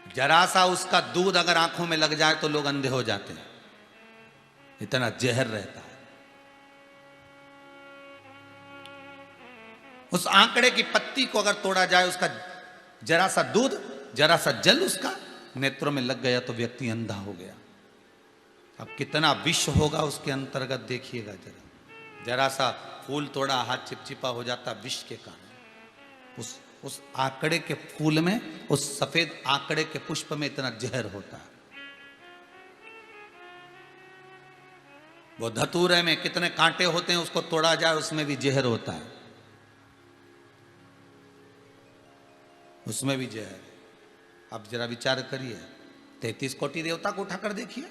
जरा सा उसका दूध अगर आंखों में लग जाए तो लोग अंधे हो जाते हैं, इतना जहर रहता है। उस आंकड़े की पत्ती को अगर तोड़ा जाए, उसका जरा सा दूध, जरा सा जल उसका नेत्रों में लग गया तो व्यक्ति अंधा हो गया। अब कितना विष होगा उसके अंतर्गत देखिएगा जरा। जरा सा फूल तोड़ा, हाथ चिपचिपा हो जाता विष के कारण। उस आंकड़े के फूल में, उस सफेद आंकड़े के पुष्प में इतना जहर होता है। वो धतूरे में कितने कांटे होते हैं, उसको तोड़ा जाए उसमें भी जहर होता है, उसमें भी जहर। अब जरा विचार करिए, 33 कोटि देवता को उठाकर देखिए।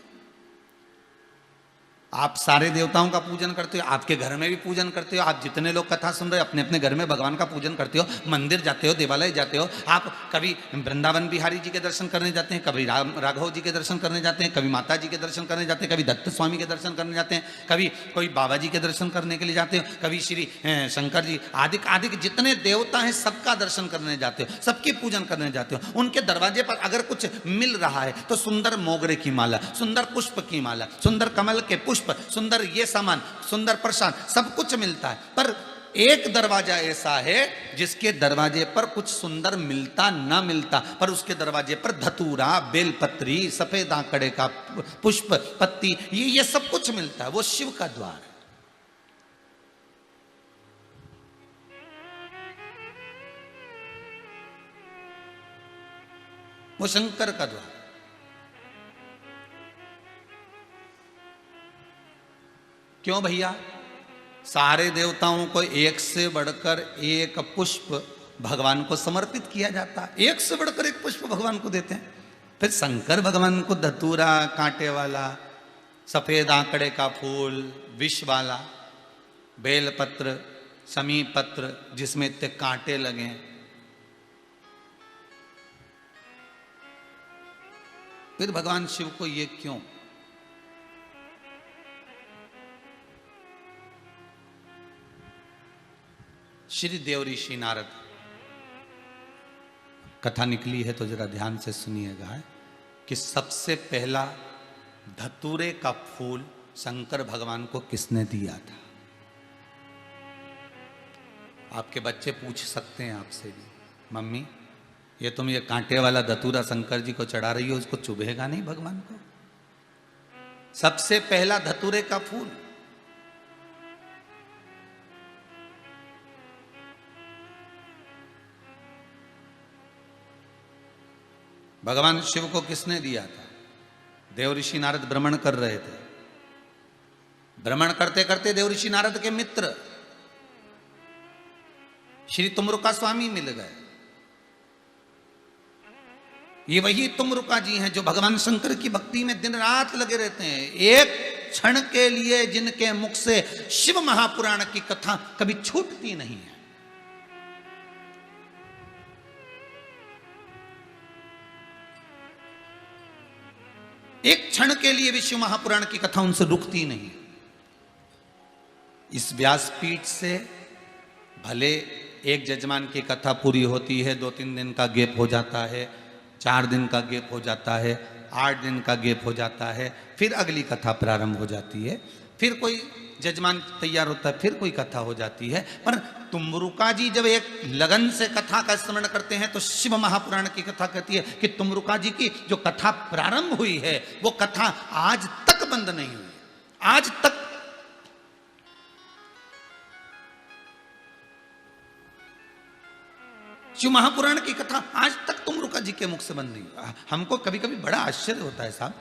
आप सारे देवताओं का पूजन करते हो, आपके घर में भी पूजन करते हो। आप जितने लोग कथा सुन रहे हो अपने अपने घर में भगवान का पूजन करते हो, मंदिर जाते हो, देवालय जाते हो। आप कभी वृंदावन बिहारी जी के दर्शन करने जाते हैं, कभी राघव जी के दर्शन करने जाते हैं, कभी माता जी के दर्शन करने जाते हैं, कभी दत्त स्वामी के दर्शन करने जाते हैं, कभी कोई बाबा जी के दर्शन करने के लिए जाते हो, कभी श्री शंकर जी, आदि आदि जितने देवता हैं सबका दर्शन करने जाते हो, सबकी पूजन करने जाते हो। उनके दरवाजे पर अगर कुछ मिल रहा है तो सुंदर मोगरे की माला, सुंदर पुष्प की माला, सुंदर कमल के पुष्प, सुंदर ये सामान, सुंदर प्रसाद, सब कुछ मिलता है। पर एक दरवाजा ऐसा है जिसके दरवाजे पर कुछ सुंदर मिलता ना मिलता, पर उसके दरवाजे पर धतूरा, बेलपत्री, सफेद आंकड़े का पुष्प, पत्ती, ये सब कुछ मिलता है। वो शिव का द्वार है। वो शंकर का द्वार। क्यों भैया? सारे देवताओं को एक से बढ़कर एक पुष्प भगवान को समर्पित किया जाता है, एक से बढ़कर एक पुष्प भगवान को देते हैं। फिर शंकर भगवान को धतूरा, कांटे वाला, सफेद आंकड़े का फूल, विष वाला, बेलपत्र, समी पत्र जिसमें इतने कांटे लगे, फिर भगवान शिव को ये क्यों? श्री देव ऋषि नारद, कथा निकली है तो जरा ध्यान से सुनिएगा कि सबसे पहला धतूरे का फूल शंकर भगवान को किसने दिया था। आपके बच्चे पूछ सकते हैं आपसे भी, मम्मी ये तुम ये कांटे वाला धतूरा शंकर जी को चढ़ा रही हो, उसको चुभेगा नहीं भगवान को? सबसे पहला धतूरे का फूल भगवान शिव को किसने दिया था? देव ऋषि नारद भ्रमण कर रहे थे। भ्रमण करते करते देव ऋषि नारद के मित्र श्री तुमरुका स्वामी मिल गए। ये वही तुमरुका जी हैं जो भगवान शंकर की भक्ति में दिन रात लगे रहते हैं। एक क्षण के लिए जिनके मुख से शिव महापुराण की कथा कभी छूटती नहीं है। एक क्षण के लिए भी शिव महापुराण की कथा उनसे रुकती नहीं। इस व्यासपीठ से भले एक जजमान की कथा पूरी होती है, 2-3 दिन का गैप हो जाता है, 4 दिन का गैप हो जाता है, 8 दिन का गैप हो जाता है, फिर अगली कथा प्रारंभ हो जाती है, फिर कोई जजमान तैयार होता है, फिर कोई कथा हो जाती है। पर तुमरुका जी जब एक लगन से कथा का स्मरण करते हैं तो शिव महापुराण की कथा कहती है कि तुमरुका जी की जो कथा प्रारंभ हुई है वो कथा आज तक बंद नहीं हुई। आज तक शिव महापुराण की कथा आज तक तुमरुका जी के मुख से बंद नहीं। हमको कभी कभी बड़ा आश्चर्य होता है साहब,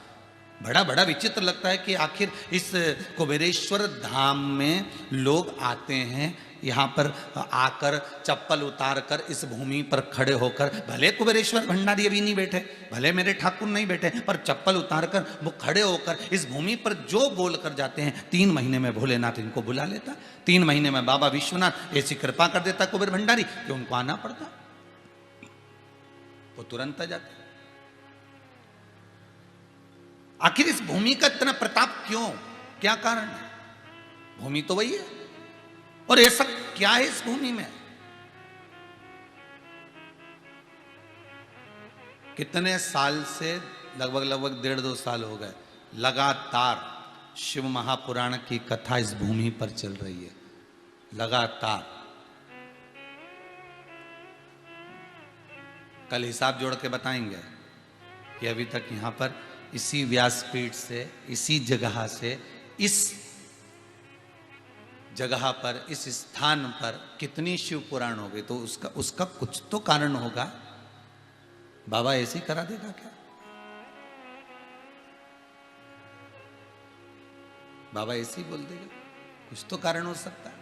बड़ा बड़ा विचित्र लगता है कि आखिर इस कुबेरेश्वर धाम में लोग आते हैं, यहाँ पर आकर चप्पल उतार कर इस भूमि पर खड़े होकर, भले कुबेरेश्वर भंडारी अभी नहीं बैठे, भले मेरे ठाकुर नहीं बैठे, पर चप्पल उतार कर वो खड़े होकर इस भूमि पर जो बोल कर जाते हैं, 3 महीने में भोलेनाथ इनको बुला लेता, 3 महीने में बाबा विश्वनाथ ऐसी कृपा कर देता कुबेर भंडारी कि उनको आना पड़ता, वो तुरंत आ जाते। आखिर इस भूमि का इतना प्रताप क्यों, क्या कारण है? भूमि तो वही है, और ऐसा क्या है इस भूमि में? कितने साल से, लगभग 1.5-2 साल हो गए, लगातार शिव महापुराण की कथा इस भूमि पर चल रही है, लगातार। कल हिसाब जोड़ के बताएंगे कि अभी तक यहां पर इसी व्यासपीठ से, इसी जगह से, इस जगह पर, इस स्थान पर कितनी शिव पुराण हो गई। तो उसका कुछ तो कारण होगा। बाबा ऐसे ही करा देगा क्या? बाबा ऐसे ही बोल देगा? कुछ तो कारण हो सकता है।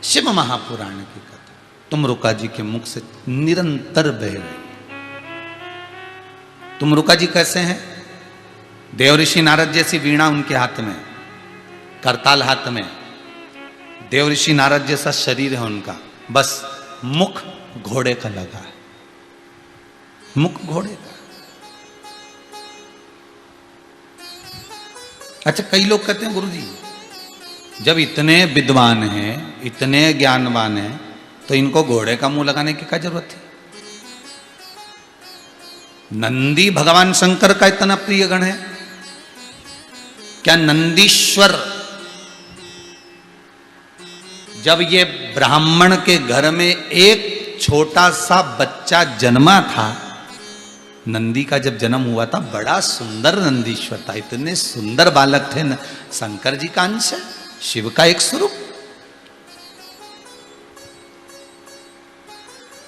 शिव महापुराण की कथा तुमरुका जी के मुख से निरंतर बह रही। तुमरुका जी कैसे हैं? देव ऋषि नारद जैसी वीणा उनके हाथ में, करताल हाथ में, देव ऋषि नारद जैसा शरीर है उनका, बस मुख घोड़े का लगा है, मुख घोड़े का। अच्छा, कई लोग कहते हैं गुरुजी जब इतने विद्वान हैं, इतने ज्ञानवान हैं, तो इनको घोड़े का मुंह लगाने की क्या जरूरत है? नंदी भगवान शंकर का इतना प्रिय गण है क्या? नंदीश्वर जब ये ब्राह्मण के घर में एक छोटा सा बच्चा जन्मा था, नंदी का जब जन्म हुआ था, बड़ा सुंदर नंदीश्वर था, इतने सुंदर बालक थे। शंकर जी का अंश है, शिव का एक स्वरूप।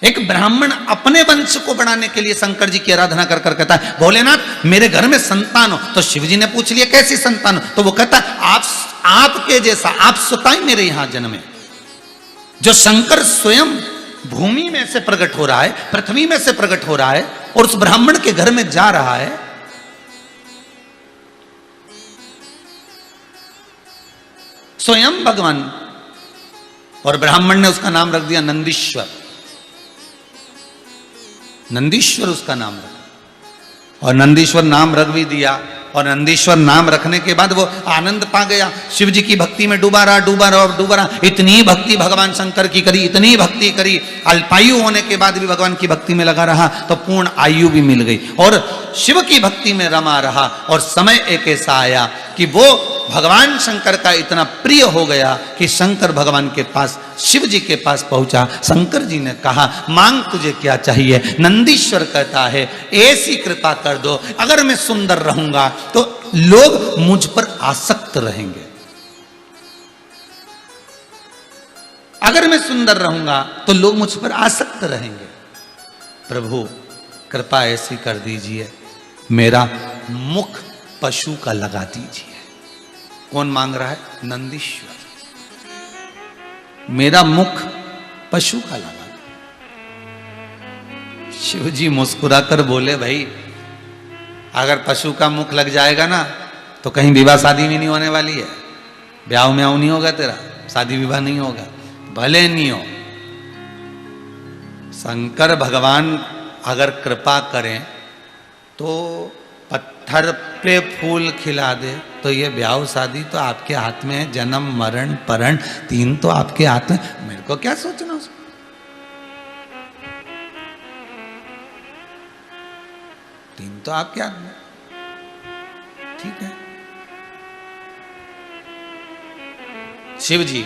एक ब्राह्मण अपने वंश को बढ़ाने के लिए शंकर जी की आराधना कर कर कहता है, भोलेनाथ मेरे घर में संतान हो। तो शिव जी ने पूछ लिया कैसी संतान हो? तो वो कहता है आपके जैसा, आप स्वतः मेरे यहां जन्मे। जो शंकर स्वयं भूमि में से प्रकट हो रहा है, पृथ्वी में से प्रकट हो रहा है, और उस ब्राह्मण के घर में जा रहा है, स्वयं भगवान। और ब्राह्मण ने उसका नाम रख दिया नंदीश्वर। नंदीश्वर उसका नाम रखा, और नंदीश्वर नाम रख भी दिया। और नंदीश्वर नाम रखने के बाद वो आनंद पा गया, शिव जी की भक्ति में डूबा रहा, डूबा रहा और डूबा रहा। इतनी भक्ति भगवान शंकर की करी, इतनी भक्ति करी, अल्पायु होने के बाद भी भगवान की भक्ति में लगा रहा, तो पूर्ण आयु भी मिल गई, और शिव की भक्ति में रमा रहा। और समय एक ऐसा आया कि वो भगवान शंकर का इतना प्रिय हो गया कि शंकर भगवान के पास, शिव जी के पास पहुंचा। शंकर जी ने कहा, मांग तुझे क्या चाहिए? नंदीश्वर कहता है, ऐसी कृपा कर दो, अगर मैं सुंदर रहूंगा तो लोग मुझ पर आसक्त रहेंगे, अगर मैं सुंदर रहूंगा तो लोग मुझ पर आसक्त रहेंगे। प्रभु कृपा ऐसी कर दीजिए, मेरा मुख पशु का लगा दीजिए। कौन मांग रहा है? नंदीश्वर। मेरा मुख पशु का लगा। शिव जी मुस्कुराकर बोले, भाई अगर पशु का मुख लग जाएगा ना तो कहीं विवाह शादी भी नहीं होने वाली है, ब्याह म्याह नहीं होगा तेरा, शादी विवाह नहीं होगा, भले नहीं हो। शंकर भगवान अगर कृपा करें तो पत्थर पे फूल खिला दे, तो ये ब्याह शादी तो आपके हाथ में है, जन्म मरण परण 3 तो आपके हाथ में। मेरे को क्या सोचना उसमें? तीन तो आपके हाथ में, ठीक है। शिव जी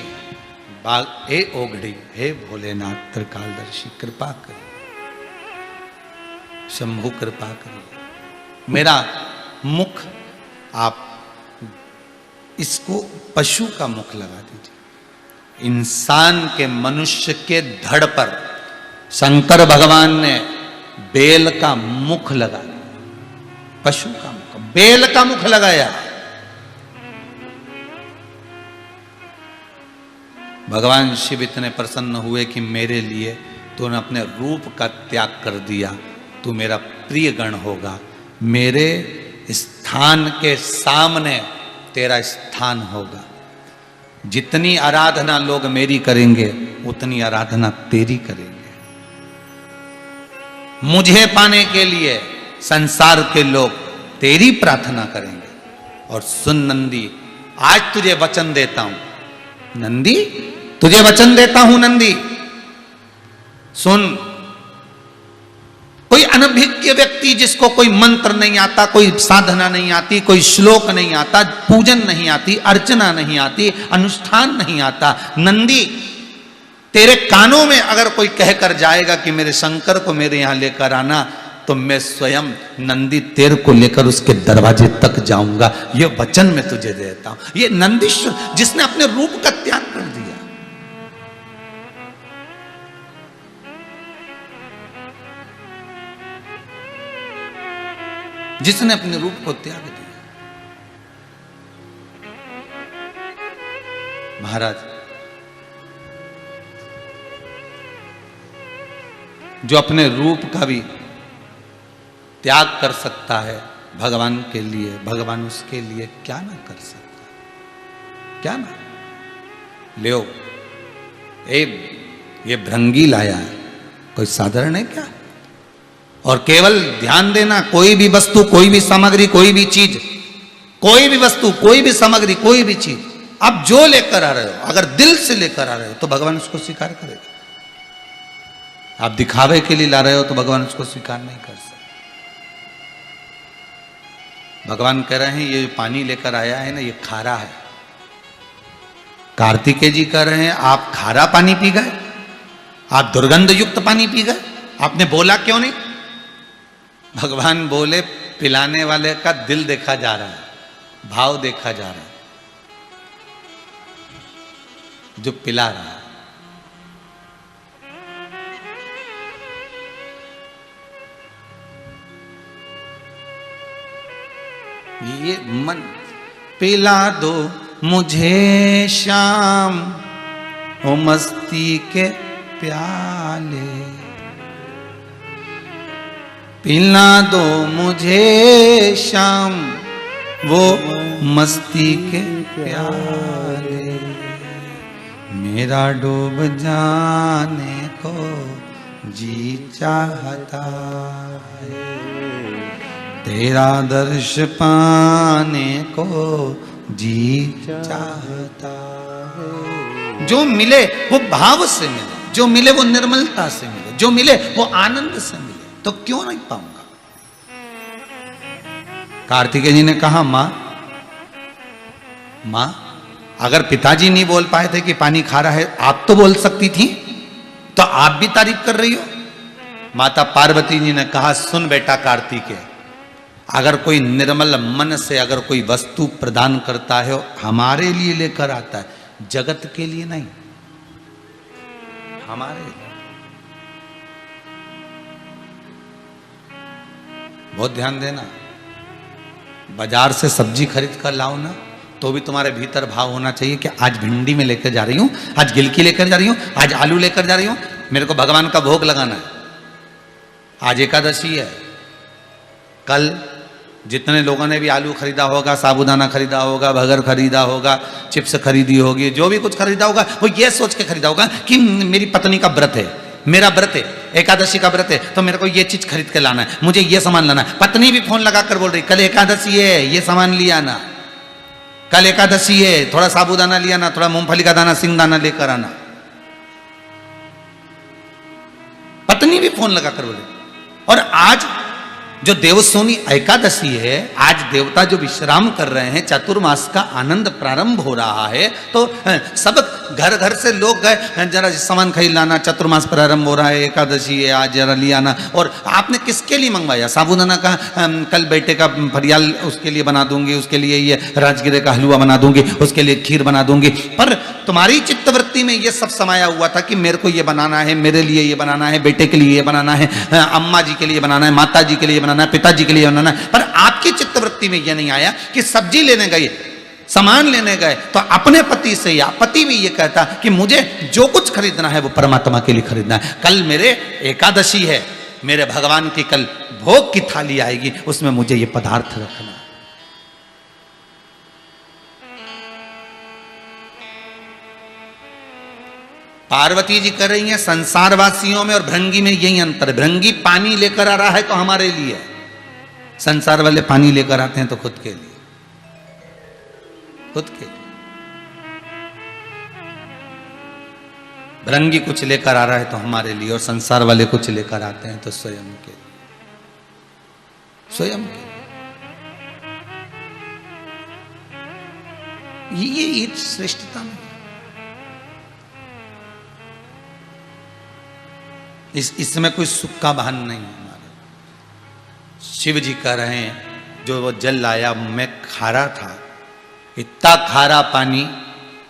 बाग, हे ओघड़ी, हे भोलेनाथ त्रिकालदर्शी, कृपा करिए, शंभु कृपा करिए, मेरा मुख आप इसको पशु का मुख लगा दीजिए। इंसान के, मनुष्य के धड़ पर शंकर भगवान ने बेल का मुख लगाया, पशु का मुख, बेल का मुख लगाया। भगवान शिव इतने प्रसन्न हुए कि मेरे लिए तूने अपने रूप का त्याग कर दिया, तू मेरा प्रिय गण होगा, मेरे स्थान के सामने तेरा स्थान होगा। जितनी आराधना लोग मेरी करेंगे उतनी आराधना तेरी करेंगे। मुझे पाने के लिए संसार के लोग तेरी प्रार्थना करेंगे। और सुन नंदी, आज तुझे वचन देता हूं नंदी, तुझे वचन देता हूं नंदी, सुन। कोई अनभिज्ञ व्यक्ति जिसको कोई मंत्र नहीं आता, कोई साधना नहीं आती, कोई श्लोक नहीं आता, पूजन नहीं आती, अर्चना नहीं आती, अनुष्ठान नहीं आता, नंदी तेरे कानों में अगर कोई कहकर जाएगा कि मेरे शंकर को मेरे यहां लेकर आना, तो मैं स्वयं नंदी तेर को लेकर उसके दरवाजे तक जाऊंगा। यह वचन मैं तुझे देता हूं। यह नंदीश्वर जिसने अपने रूप का त्याग कर दिया, जिसने अपने रूप को त्याग दिया। महाराज, जो अपने रूप का भी त्याग कर सकता है भगवान के लिए, भगवान उसके लिए क्या ना कर सकता, क्या ना। ले ये भृंगी लाया है, कोई साधारण है क्या? और केवल ध्यान देना, कोई भी वस्तु, कोई भी सामग्री, कोई भी चीज, कोई भी वस्तु, कोई भी सामग्री, कोई भी चीज आप जो लेकर आ रहे हो, अगर दिल से लेकर आ रहे हो तो भगवान उसको स्वीकार करेगा। आप दिखावे के लिए ला रहे हो तो भगवान उसको स्वीकार नहीं कर सकते। भगवान कह रहे हैं ये पानी लेकर आया है ना, ये खारा है। कार्तिकेय जी कह रहे हैं आप खारा पानी पी गए, आप दुर्गंध युक्त पानी पी गए, आपने बोला क्यों नहीं? भगवान बोले पिलाने वाले का दिल देखा जा रहा है, भाव देखा जा रहा है, जो पिला रहा है। ये मन, पिला दो मुझे शाम ओ मस्ती के प्याले, पिला दो मुझे शाम वो मस्ती के प्याले, मेरा डूब जाने को जी चाहता है, तेरा दर्श पाने को जी चाहता है। जो मिले वो भाव से मिले, जो मिले वो निर्मलता से मिले, जो मिले वो आनंद से मिले, तो क्यों नहीं पाऊंगा? कार्तिकेय जी ने कहा मां अगर पिताजी नहीं बोल पाए थे कि पानी खारा है, आप तो बोल सकती थी, तो आप भी तारीफ कर रही हो। माता पार्वती जी ने कहा सुन बेटा कार्तिकेय, अगर कोई निर्मल मन से अगर कोई वस्तु प्रदान करता है, हमारे लिए लेकर आता है, जगत के लिए नहीं, हमारे लिए। बहुत ध्यान देना, बाजार से सब्जी खरीद कर लाओ ना, तो भी तुम्हारे भीतर भाव होना चाहिए कि आज भिंडी में लेकर जा रही हूं, आज गिलकी लेकर जा रही हूं, आज आलू लेकर जा रही हूं, मेरे को भगवान का भोग लगाना है। आज एकादशी है, कल जितने लोगों ने भी आलू खरीदा होगा, साबूदाना खरीदा होगा, भगर खरीदा होगा, चिप्स खरीदी होगी, जो भी कुछ खरीदा होगा वो ये सोच के खरीदा होगा कि मेरी पत्नी का व्रत है, मेरा व्रत है, एकादशी का व्रत है, तो मेरे को ये चीज खरीद के लाना है, मुझे ये सामान लाना है। पत्नी भी फोन लगाकर बोल रही कल एकादशी है, ये सामान लिया ना, कल एकादशी है, थोड़ा साबूदाना लिया ना, थोड़ा मूंगफली का दाना, सिंगदाना लेकर आना। पत्नी भी फोन लगाकर बोल रही। और आज जो देवसोनी एकादशी है, आज देवता जो विश्राम कर रहे हैं, चातुर्मास का आनंद प्रारंभ हो रहा है, तो सब घर घर से लोग गए जरा सामान खरीद लाना, चातुर्मास प्रारंभ हो रहा है, एकादशी है, आज जरा ले आना। और आपने किसके लिए मंगवाया? साबूदाना का कल बेटे का फरियाल उसके लिए बना दूंगी, उसके लिए ये राजगिरे का हलवा बना दूंगी, उसके लिए खीर बना दूंगी, पर तुम्हारी चित्तवृत्ति में ये सब समाया हुआ था कि मेरे को ये बनाना है, मेरे लिए ये बनाना है, बेटे के लिए ये बनाना है, अम्मा जी के लिए बनाना है, माता जी के लिए बनाना है, पिताजी के लिए बनाना है। पर आपकी चित्तवृत्ति में ये नहीं आया कि सब्जी लेने गए, सामान लेने गए तो अपने पति से, या पति भी ये कहता कि मुझे जो कुछ खरीदना है वो परमात्मा के लिए खरीदना है। कल मेरे एकादशी है, मेरे भगवान की कल भोग की थाली आएगी, उसमें मुझे ये पदार्थ रखना है। पार्वती जी कर रही हैं संसारवासियों में और भृंगी में यही अंतर है। भृंगी पानी लेकर आ रहा है तो हमारे लिए, संसार वाले पानी लेकर आते हैं तो खुद के लिए, खुद के लिए। भृंगी कुछ लेकर आ रहा है तो हमारे लिए, और संसार वाले कुछ लेकर आते हैं तो स्वयं के लिए, स्वयं के लिए। ये श्रेष्ठता में इसमें कोई सुख का भान नहीं है हमारे। शिव जी कह रहे हैं जो वो जल लाया मैं खारा था, इतना खारा पानी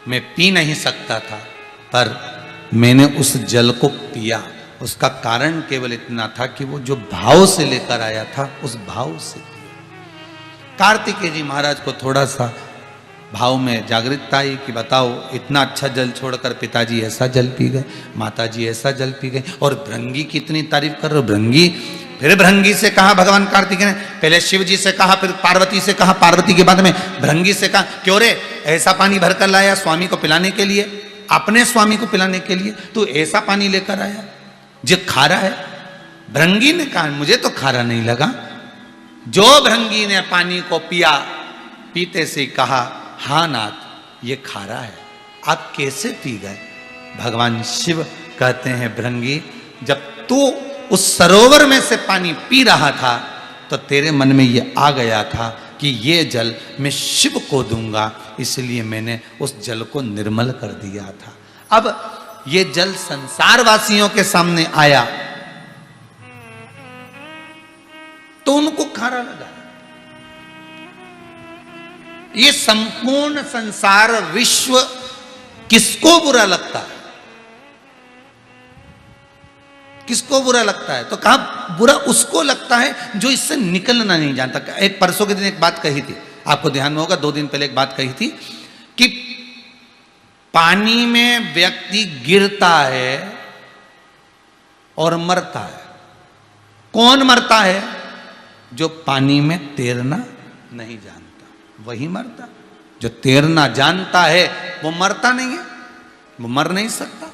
मैं पी नहीं सकता था, पर मैंने उस जल को पिया। उसका कारण केवल इतना था कि वो जो भाव से लेकर आया था उस भाव से पिया। कार्तिकेय जी महाराज को थोड़ा सा भाव में जागृतता आई कि बताओ इतना अच्छा जल छोड़कर पिताजी ऐसा जल पी गए, माताजी ऐसा जल पी गए, और भृंगी की इतनी तारीफ कर रहे हो। भृंगी, फिर भृंगी से कहा भगवान कार्तिकेय ने, पहले शिव जी से कहा, फिर पार्वती से कहा, पार्वती के बाद में भृंगी से कहा, क्यों रे ऐसा पानी भरकर लाया स्वामी को पिलाने के लिए, अपने स्वामी को पिलाने के लिए तू ऐसा पानी लेकर आया जो खारा है। भृंगी ने कहा मुझे तो खारा नहीं लगा। जो भृंगी ने पानी को पिया, पीते से कहा हाँ नाथ ये खारा है, आप कैसे पी गए? भगवान शिव कहते हैं भृंगी जब तू उस सरोवर में से पानी पी रहा था तो तेरे मन में ये आ गया था कि ये जल मैं शिव को दूंगा, इसलिए मैंने उस जल को निर्मल कर दिया था। अब ये जल संसारवासियों के सामने आया तो उनको खारा लगा। ये संपूर्ण संसार विश्व किसको बुरा लगता है? किसको बुरा लगता है? तो कहा बुरा उसको लगता है जो इससे निकलना नहीं जानता। एक परसों के दिन एक बात कही थी, आपको ध्यान में होगा, 2 दिन पहले एक बात कही थी कि पानी में व्यक्ति गिरता है और मरता है। कौन मरता है? जो पानी में तैरना नहीं जानता वही मरता। जो तैरना जानता है वो मरता नहीं है, वो मर नहीं सकता।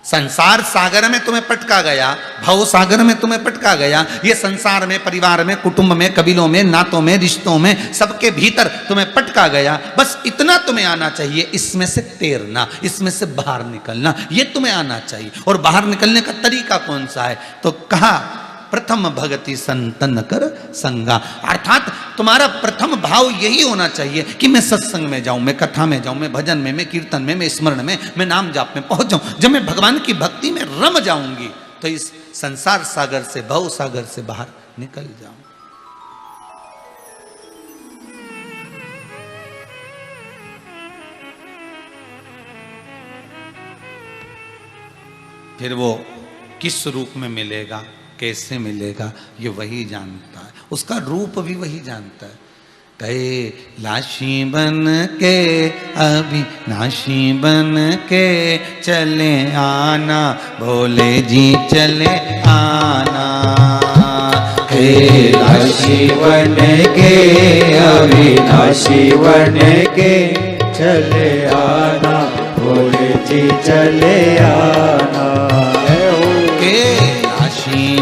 संसार सागर में तुम्हें पटका गया, भव सागर में तुम्हें पटका गया, ये संसार में, परिवार में, कुटुंब में, कबीलों में, नातों में, रिश्तों में, सबके भीतर तुम्हें पटका गया। बस इतना तुम्हें आना चाहिए, इसमें से तैरना, इसमें से बाहर निकलना, ये तुम्हें आना चाहिए। और बाहर निकलने का तरीका कौन सा है? तो कहा प्रथम भगति संतन कर संगा, अर्थात तुम्हारा प्रथम भाव यही होना चाहिए कि मैं सत्संग में जाऊं, मैं कथा में जाऊं, मैं भजन में, मैं कीर्तन में, मैं स्मरण में, मैं नाम जाप में पहुंच जाऊं। जब मैं भगवान की भक्ति में रम जाऊंगी तो इस संसार सागर से, भव सागर से बाहर निकल जाऊं। फिर वो किस रूप में मिलेगा, कैसे मिलेगा, ये वही जानता है, उसका रूप भी वही जानता है। कैलाशी बन के अविनाशी बन के चले आना, भोले जी चले आना। कैलाशी बन के अविनाशी बन के चले आना, भोले जी चले आना।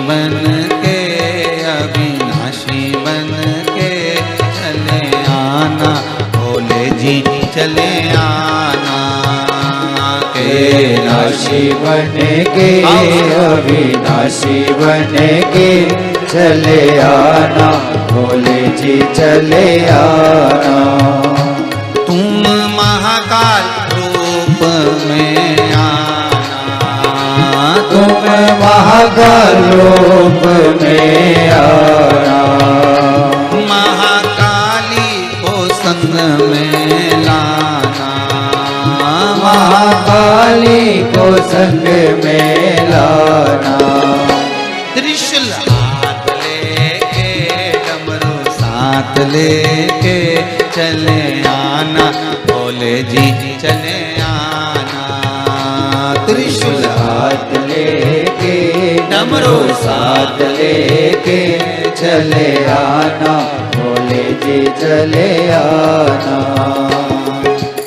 बन के अविनाशी बन के चले आना, भोले जी चले आना। कैलाशी बन के अविनाशी बन के चले आना, भोले जी चले आना। तुम महाकाल रूप में आना, तुम महाकाल रूप में आना। महाकाली को संग में लाना, संग में लाना। त्रिशूल हाथ लेके डमरू साथ लेके चले आना, भोले जी चले आना। त्रिशूल हाथ लेके डमरू साथ लेके चले आना, भोले जी चले आना।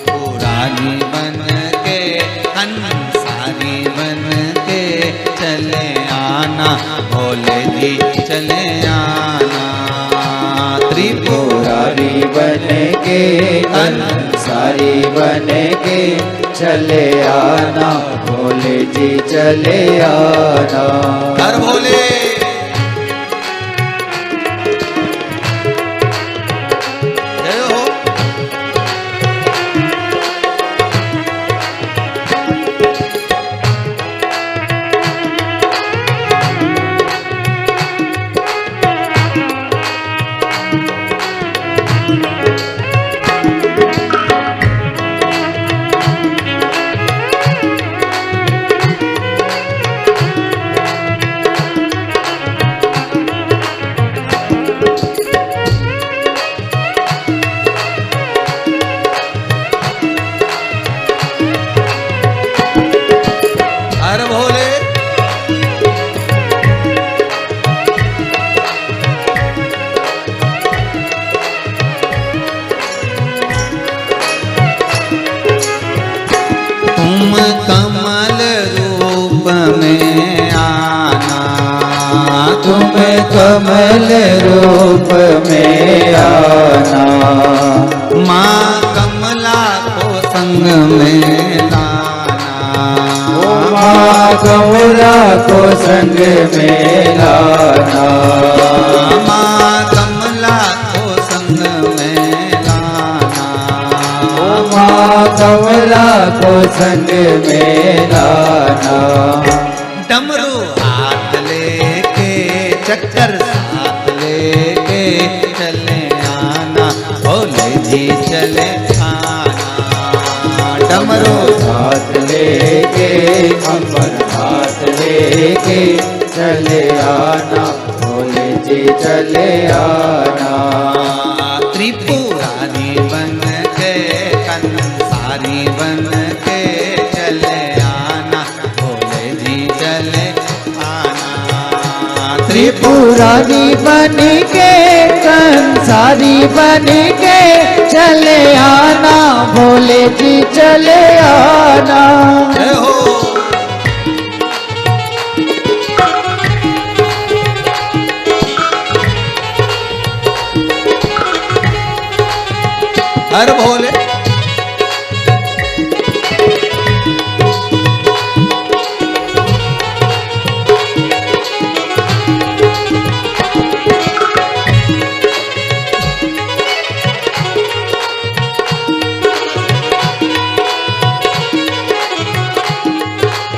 पुरानी बन के अंसारी बन के चले आना, भोले जी चले आना। त्रिपुरारी बन के अंसारी बन के चले आना, भोले जी चले आना। हर भोले जय हो। हर भोले तुम कमल रूप में आना, तुम कमल रूप में आना। माँ कमला को संग में लाना, माँ कमला को संग में लाना। माँ कमला को संग में लाना। माँ कमला को संग में लाना। डमरू हाथ लेके चक्कर साथ लेके चले आना, भोले जी चले आना। डमरू हाथ लेके अमर हाथ लेके चले आना, भोले जी चले आना। त्रिपुरारी बन के कंसारी बन के चले आना, भोले जी चले आना। त्रिपुरारी बन के कंसारी बन के चले आना, भोले जी चले आना। जय हो। हर भोले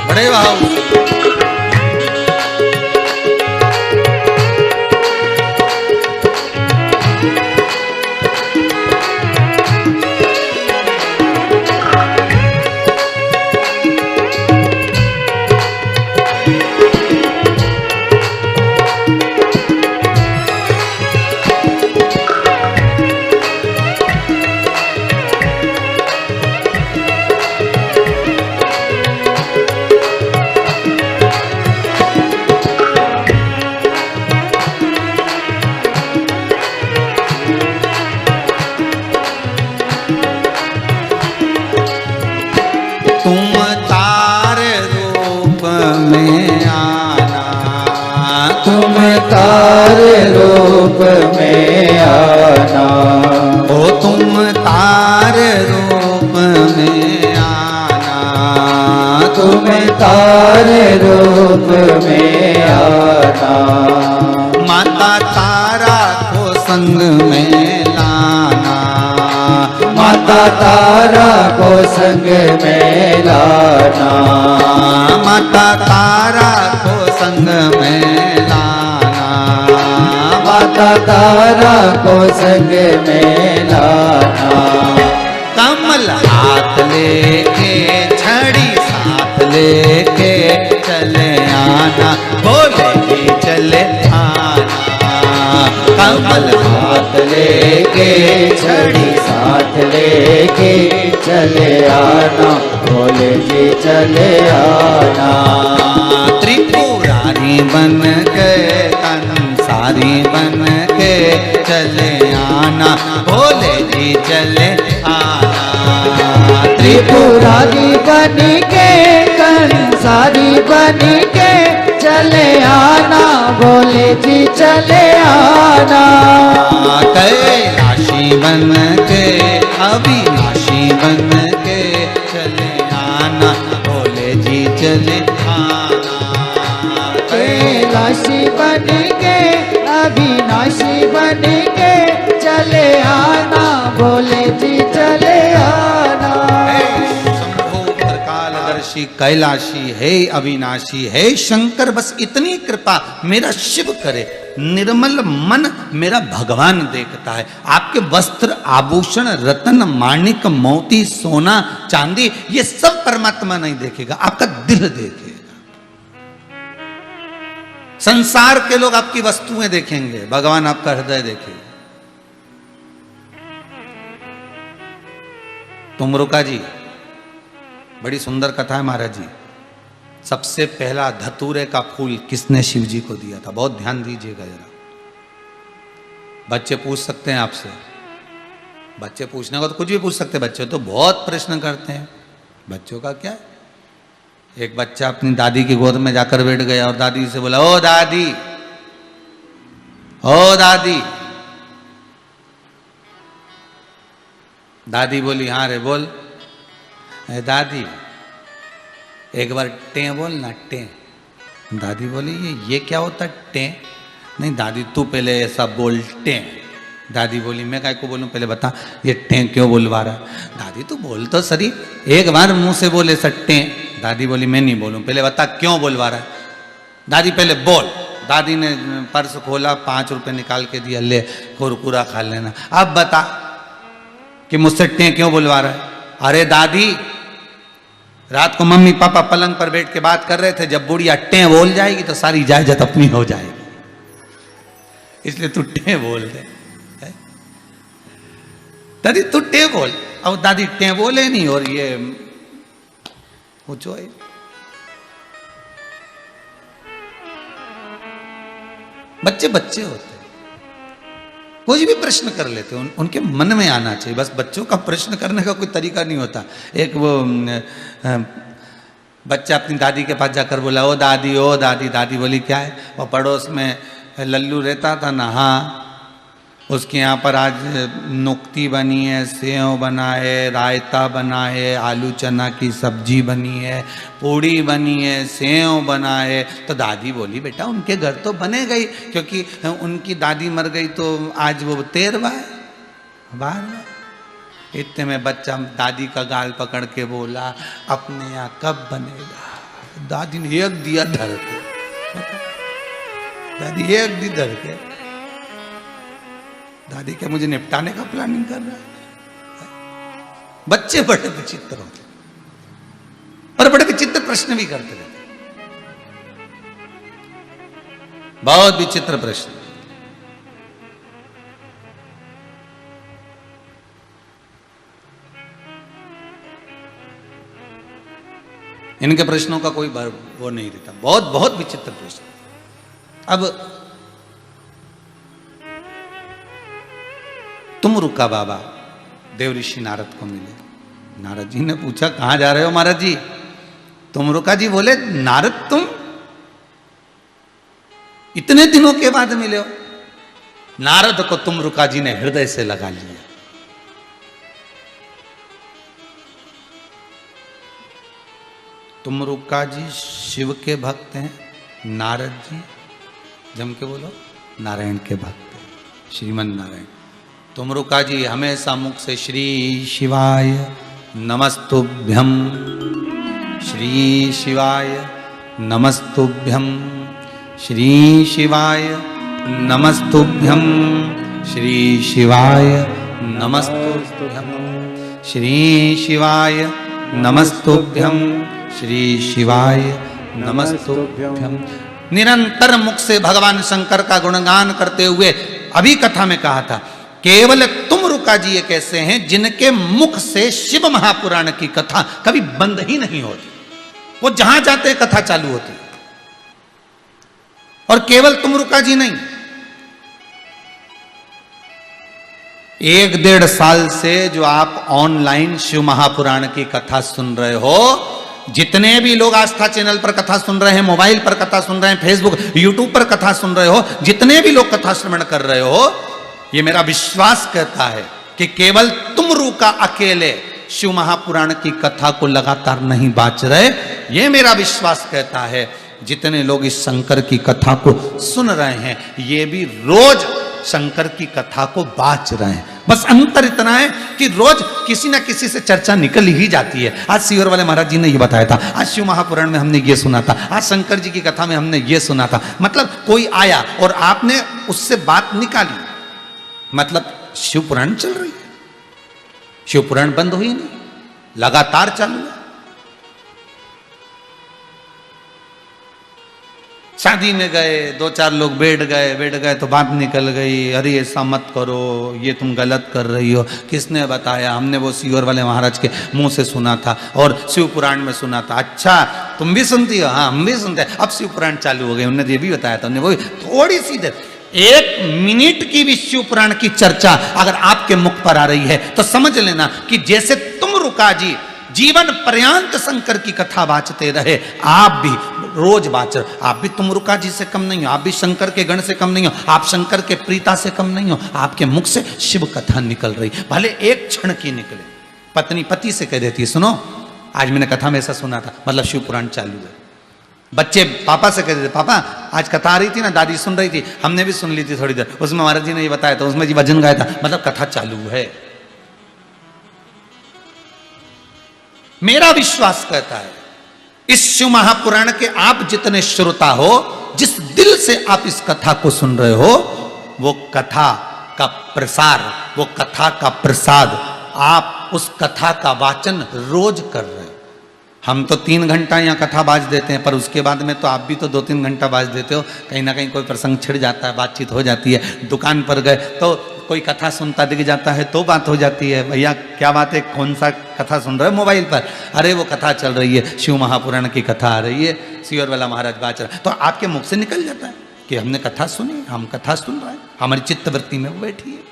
बड़े भाव तुम तार रूप में आना, तुम तार रूप में आना। ओ तुम तार रूप में आना। तुम तार रूप में आना। माता तारा को संग में लाना, माता तारा को संग में लाना। माता तारा को संग में लाना। माता तारा को संग में लाना। कमल हाथ लेके छड़ी साथ लेके चले आना, भोले जी चले आना। कमल हाथ लेके छड़ी साथ लेके चले आना, भोले जी चले आना। त्रिपुरारी बन के कंसारी बन के चले आना, भोले जी चले आना। त्रिपुरारी बन के कंसारी बन के चले आना, भोले जी चले आना। कैलाशी बन के अविनाशी बन के चले आना, भोले जी चले आना। कैलाशी बन के अविनाशी बन के चले आना, भोले जी चले आना। कालदर्शी कैलाशी है अविनाशी है शंकर, बस इतनी कृपा मेरा शिव करे। निर्मल मन मेरा भगवान देखता है। आपके वस्त्र आभूषण रत्न माणिक मोती सोना चांदी ये सब परमात्मा नहीं देखेगा, आपका दिल देखेगा। संसार के लोग आपकी वस्तुएं देखेंगे, भगवान आपका हृदय देखेगा। तुमरुका जी, बड़ी सुंदर कथा है महाराज जी। सबसे पहला धतूरे का फूल किसने शिव जी को दिया था? बहुत ध्यान दीजिएगा जरा। बच्चे पूछ सकते हैं आपसे, बच्चे पूछने को तो कुछ भी पूछ सकते हैं, बच्चे तो बहुत प्रश्न करते हैं। बच्चों का क्या है? एक बच्चा अपनी दादी की गोद में जाकर बैठ गया और दादी से बोला, ओ दादी, ओ दादी। दादी बोली, हाँ रे बोल। दादी एक बार टें बोल ना, टें। दादी बोली, ये क्या होता टें? नहीं दादी तू पहले ऐसा बोल, टें। दादी बोली, मैं काय को बोलूं, पहले बता ये टें क्यों बोलवा रहा? दादी तू बोल तो सही, एक बार मुंह से बोले टें। दादी बोली, मैं नहीं बोलूं, पहले बता क्यों बोलवा रहा है? दादी पहले बोल। दादी ने पर्स खोला, 5 रुपए निकाल के दिया, ले कुरकुरा खा लेना। अब बता कि मुझसे टें क्यों बोलवा रहा है? अरे दादी, रात को मम्मी पापा पलंग पर बैठ के बात कर रहे थे, जब बुढ़िया टें बोल जाएगी तो सारी जायदाद अपनी हो जाएगी, इसलिए तू टें बोल दे। दादी तू टें बोल। अब दादी टें बोले नहीं और ये पूछो, बच्चे बच्चे होते हैं, कोई भी प्रश्न कर लेते हैं, उनके मन में आना चाहिए। बस बच्चों का प्रश्न करने का कोई तरीका नहीं होता। एक वो बच्चा अपनी दादी के पास जाकर बोला, ओ दादी, ओ दादी। दादी बोली, क्या है? वो पड़ोस में लल्लू रहता था ना, हाँ, उसके यहाँ पर आज नुक्ती बनी है, सेव बना है, रायता बना है, आलू चना की सब्जी बनी है, पूड़ी बनी है, सेव बना है। तो दादी बोली, बेटा उनके घर तो बने गई, क्योंकि उनकी दादी मर गई तो आज वो 13वां है, 12वां। इतने में बच्चा दादी का गाल पकड़ के बोला, अपने यहाँ कब बनेगा? दादी ने एक दिया धर के, दादी एक दी धर के। दादी क्या मुझे निपटाने का प्लानिंग कर रहा है? बच्चे बड़े विचित्र होते और बड़े विचित्र प्रश्न भी करते रहते, बहुत विचित्र प्रश्न। इनके प्रश्नों का कोई वो नहीं रहता, बहुत बहुत विचित्र प्रश्न। अब तुमरुका बाबा देवऋषि नारद को मिले। नारद जी ने पूछा, कहां जा रहे हो महाराज जी? तुमरुका जी बोले, नारद तुम इतने दिनों के बाद मिले हो? नारद को तुमरुका जी ने हृदय से लगा लिया। तुमरुका जी शिव के भक्त हैं, नारद जी जम के बोलो नारायण के भक्त हैं, श्रीमन नारायण। तुमरुका जी हमेशा मुख से श्री शिवाय नमस्तुभ्यम, श्री शिवाय नमस्तुभ्यम, श्री शिवाय नमस्तुभ्यम, श्री शिवाय नमस्तुभ्यम, श्री शिवाय नमस्तुभ्यम, श्री शिवाय नमस्तुभ्यम। निरंतर मुख से भगवान शंकर का गुणगान करते हुए अभी कथा में कहा था, केवल तुमरुका जी एक ऐसे हैं जिनके मुख से शिव महापुराण की कथा कभी बंद ही नहीं होती। वो जहां जाते कथा चालू होती। और केवल तुमरुका जी नहीं, 1-1.5 साल से जो आप ऑनलाइन शिव महापुराण की कथा सुन रहे हो, जितने भी लोग आस्था चैनल पर कथा सुन रहे हैं, मोबाइल पर कथा सुन रहे हैं, फेसबुक यूट्यूब पर कथा सुन रहे हो, जितने भी लोग कथा श्रवण कर रहे हो, ये मेरा विश्वास कहता है कि केवल तुमरुका अकेले शिव महापुराण की कथा को लगातार नहीं बाच रहे। ये मेरा विश्वास कहता है जितने लोग इस शंकर की कथा को सुन रहे हैं, ये भी रोज शंकर की कथा को बाच रहे हैं। बस अंतर इतना है कि रोज किसी ना किसी से चर्चा निकल ही जाती है। आज सीहोर वाले महाराज जी ने ये बताया था, आज शिव महापुराण में हमने ये सुना था, आज शंकर जी की कथा में हमने ये सुना था। मतलब कोई आया और आपने उससे बात निकाली, मतलब शिव पुराण चल रही है, शिव पुराण बंद हुई नहीं, लगातार चालू है। शादी में गए, 2-4 लोग बैठ गए तो बात निकल गई, अरे ऐसा मत करो, ये तुम गलत कर रही हो। किसने बताया? हमने वो सीहोर वाले महाराज के मुंह से सुना था और शिव पुराण में सुना था। अच्छा तुम भी सुनती हो? हाँ हम भी सुनते हैं। अब शिव पुराण चालू हो गए, उन्होंने ये भी बताया था, उन्हें वो थोड़ी सी देर 1 मिनट की भी शिव पुराण की चर्चा अगर आपके मुख पर आ रही है तो समझ लेना कि जैसे तुमरुका जी जीवन पर्यंत शंकर की कथा बाचते रहे, आप भी रोज बाच रहे। आप भी तुमरुका जी से कम नहीं हो, आप भी शंकर के गण से कम नहीं हो, आप शंकर के प्रीता से कम नहीं हो। आपके मुख से शिव कथा निकल रही, भले एक क्षण की निकले। पत्नी पति से कह देती है, सुनो आज मैंने कथा में ऐसा सुना था, मतलब शिव पुराण चालू है। बच्चे पापा से कह देते, पापा आज कथा आ रही थी ना, दादी सुन रही थी, हमने भी सुन ली थी थोड़ी देर, उसमें महाराज जी ने ये बताया था, उसमें जी भजन गाया था, मतलब कथा चालू है। मेरा विश्वास कहता है इस शिव महापुराण के आप जितने श्रोता हो, जिस दिल से आप इस कथा को सुन रहे हो, वो कथा का प्रसार, वो कथा का प्रसाद, आप उस कथा का वाचन रोज कर रहे हो। हम तो 3 घंटा यहाँ कथा बाज देते हैं, पर उसके बाद में तो आप भी तो 2-3 घंटा बाज देते हो। कहीं ना कहीं कोई प्रसंग छिड़ जाता है, बातचीत हो जाती है। दुकान पर गए तो कोई कथा सुनता दिख जाता है तो बात हो जाती है, भैया क्या बात है, कौन सा कथा सुन रहे हो मोबाइल पर? अरे वो कथा चल रही है, शिव महापुराण की कथा आ रही है, सीहोर वाला महाराज बाच रहा है। तो आपके मुख से निकल जाता है कि हमने कथा सुनी, हम कथा सुन रहे हैं, हमारी चित्तवृत्ति में वो बैठी है।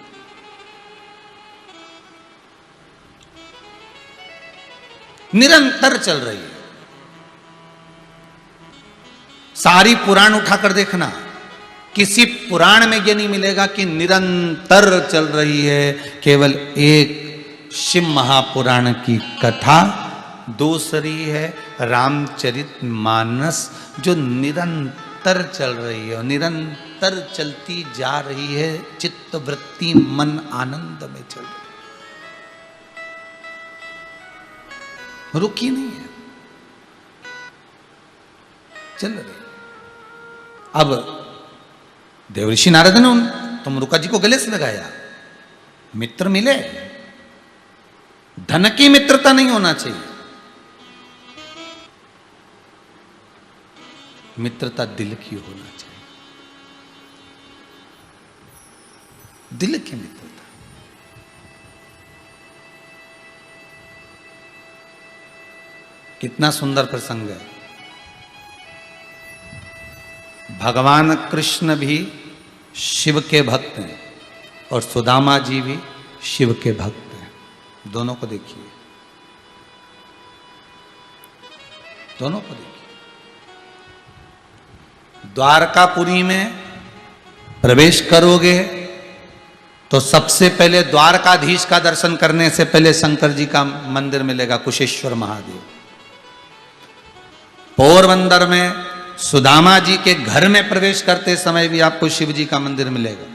निरंतर चल रही है। सारी पुराण उठाकर देखना, किसी पुराण में यह नहीं मिलेगा कि निरंतर चल रही है। केवल एक शिव महापुराण की कथा, दूसरी है रामचरितमानस, जो निरंतर चल रही है, निरंतर चलती जा रही है। चित्तवृत्ति मन आनंद में चल रही है, रुकी नहीं है, चल रही। अब देवऋषि नारद ने तुमरुका जी को गले से लगाया, मित्र मिले, धन की मित्रता नहीं होना चाहिए, मित्रता दिल की होना चाहिए, दिल की मित्रता। कितना सुंदर प्रसंग है। भगवान कृष्ण भी शिव के भक्त हैं और सुदामा जी भी शिव के भक्त हैं। दोनों को देखिए, दोनों को देखिए। द्वारकापुरी में प्रवेश करोगे तो सबसे पहले द्वारकाधीश का दर्शन करने से पहले शंकर जी का मंदिर मिलेगा, कुशेश्वर महादेव। पोरबंदर में सुदामा जी के घर में प्रवेश करते समय भी आपको शिव जी का मंदिर मिलेगा।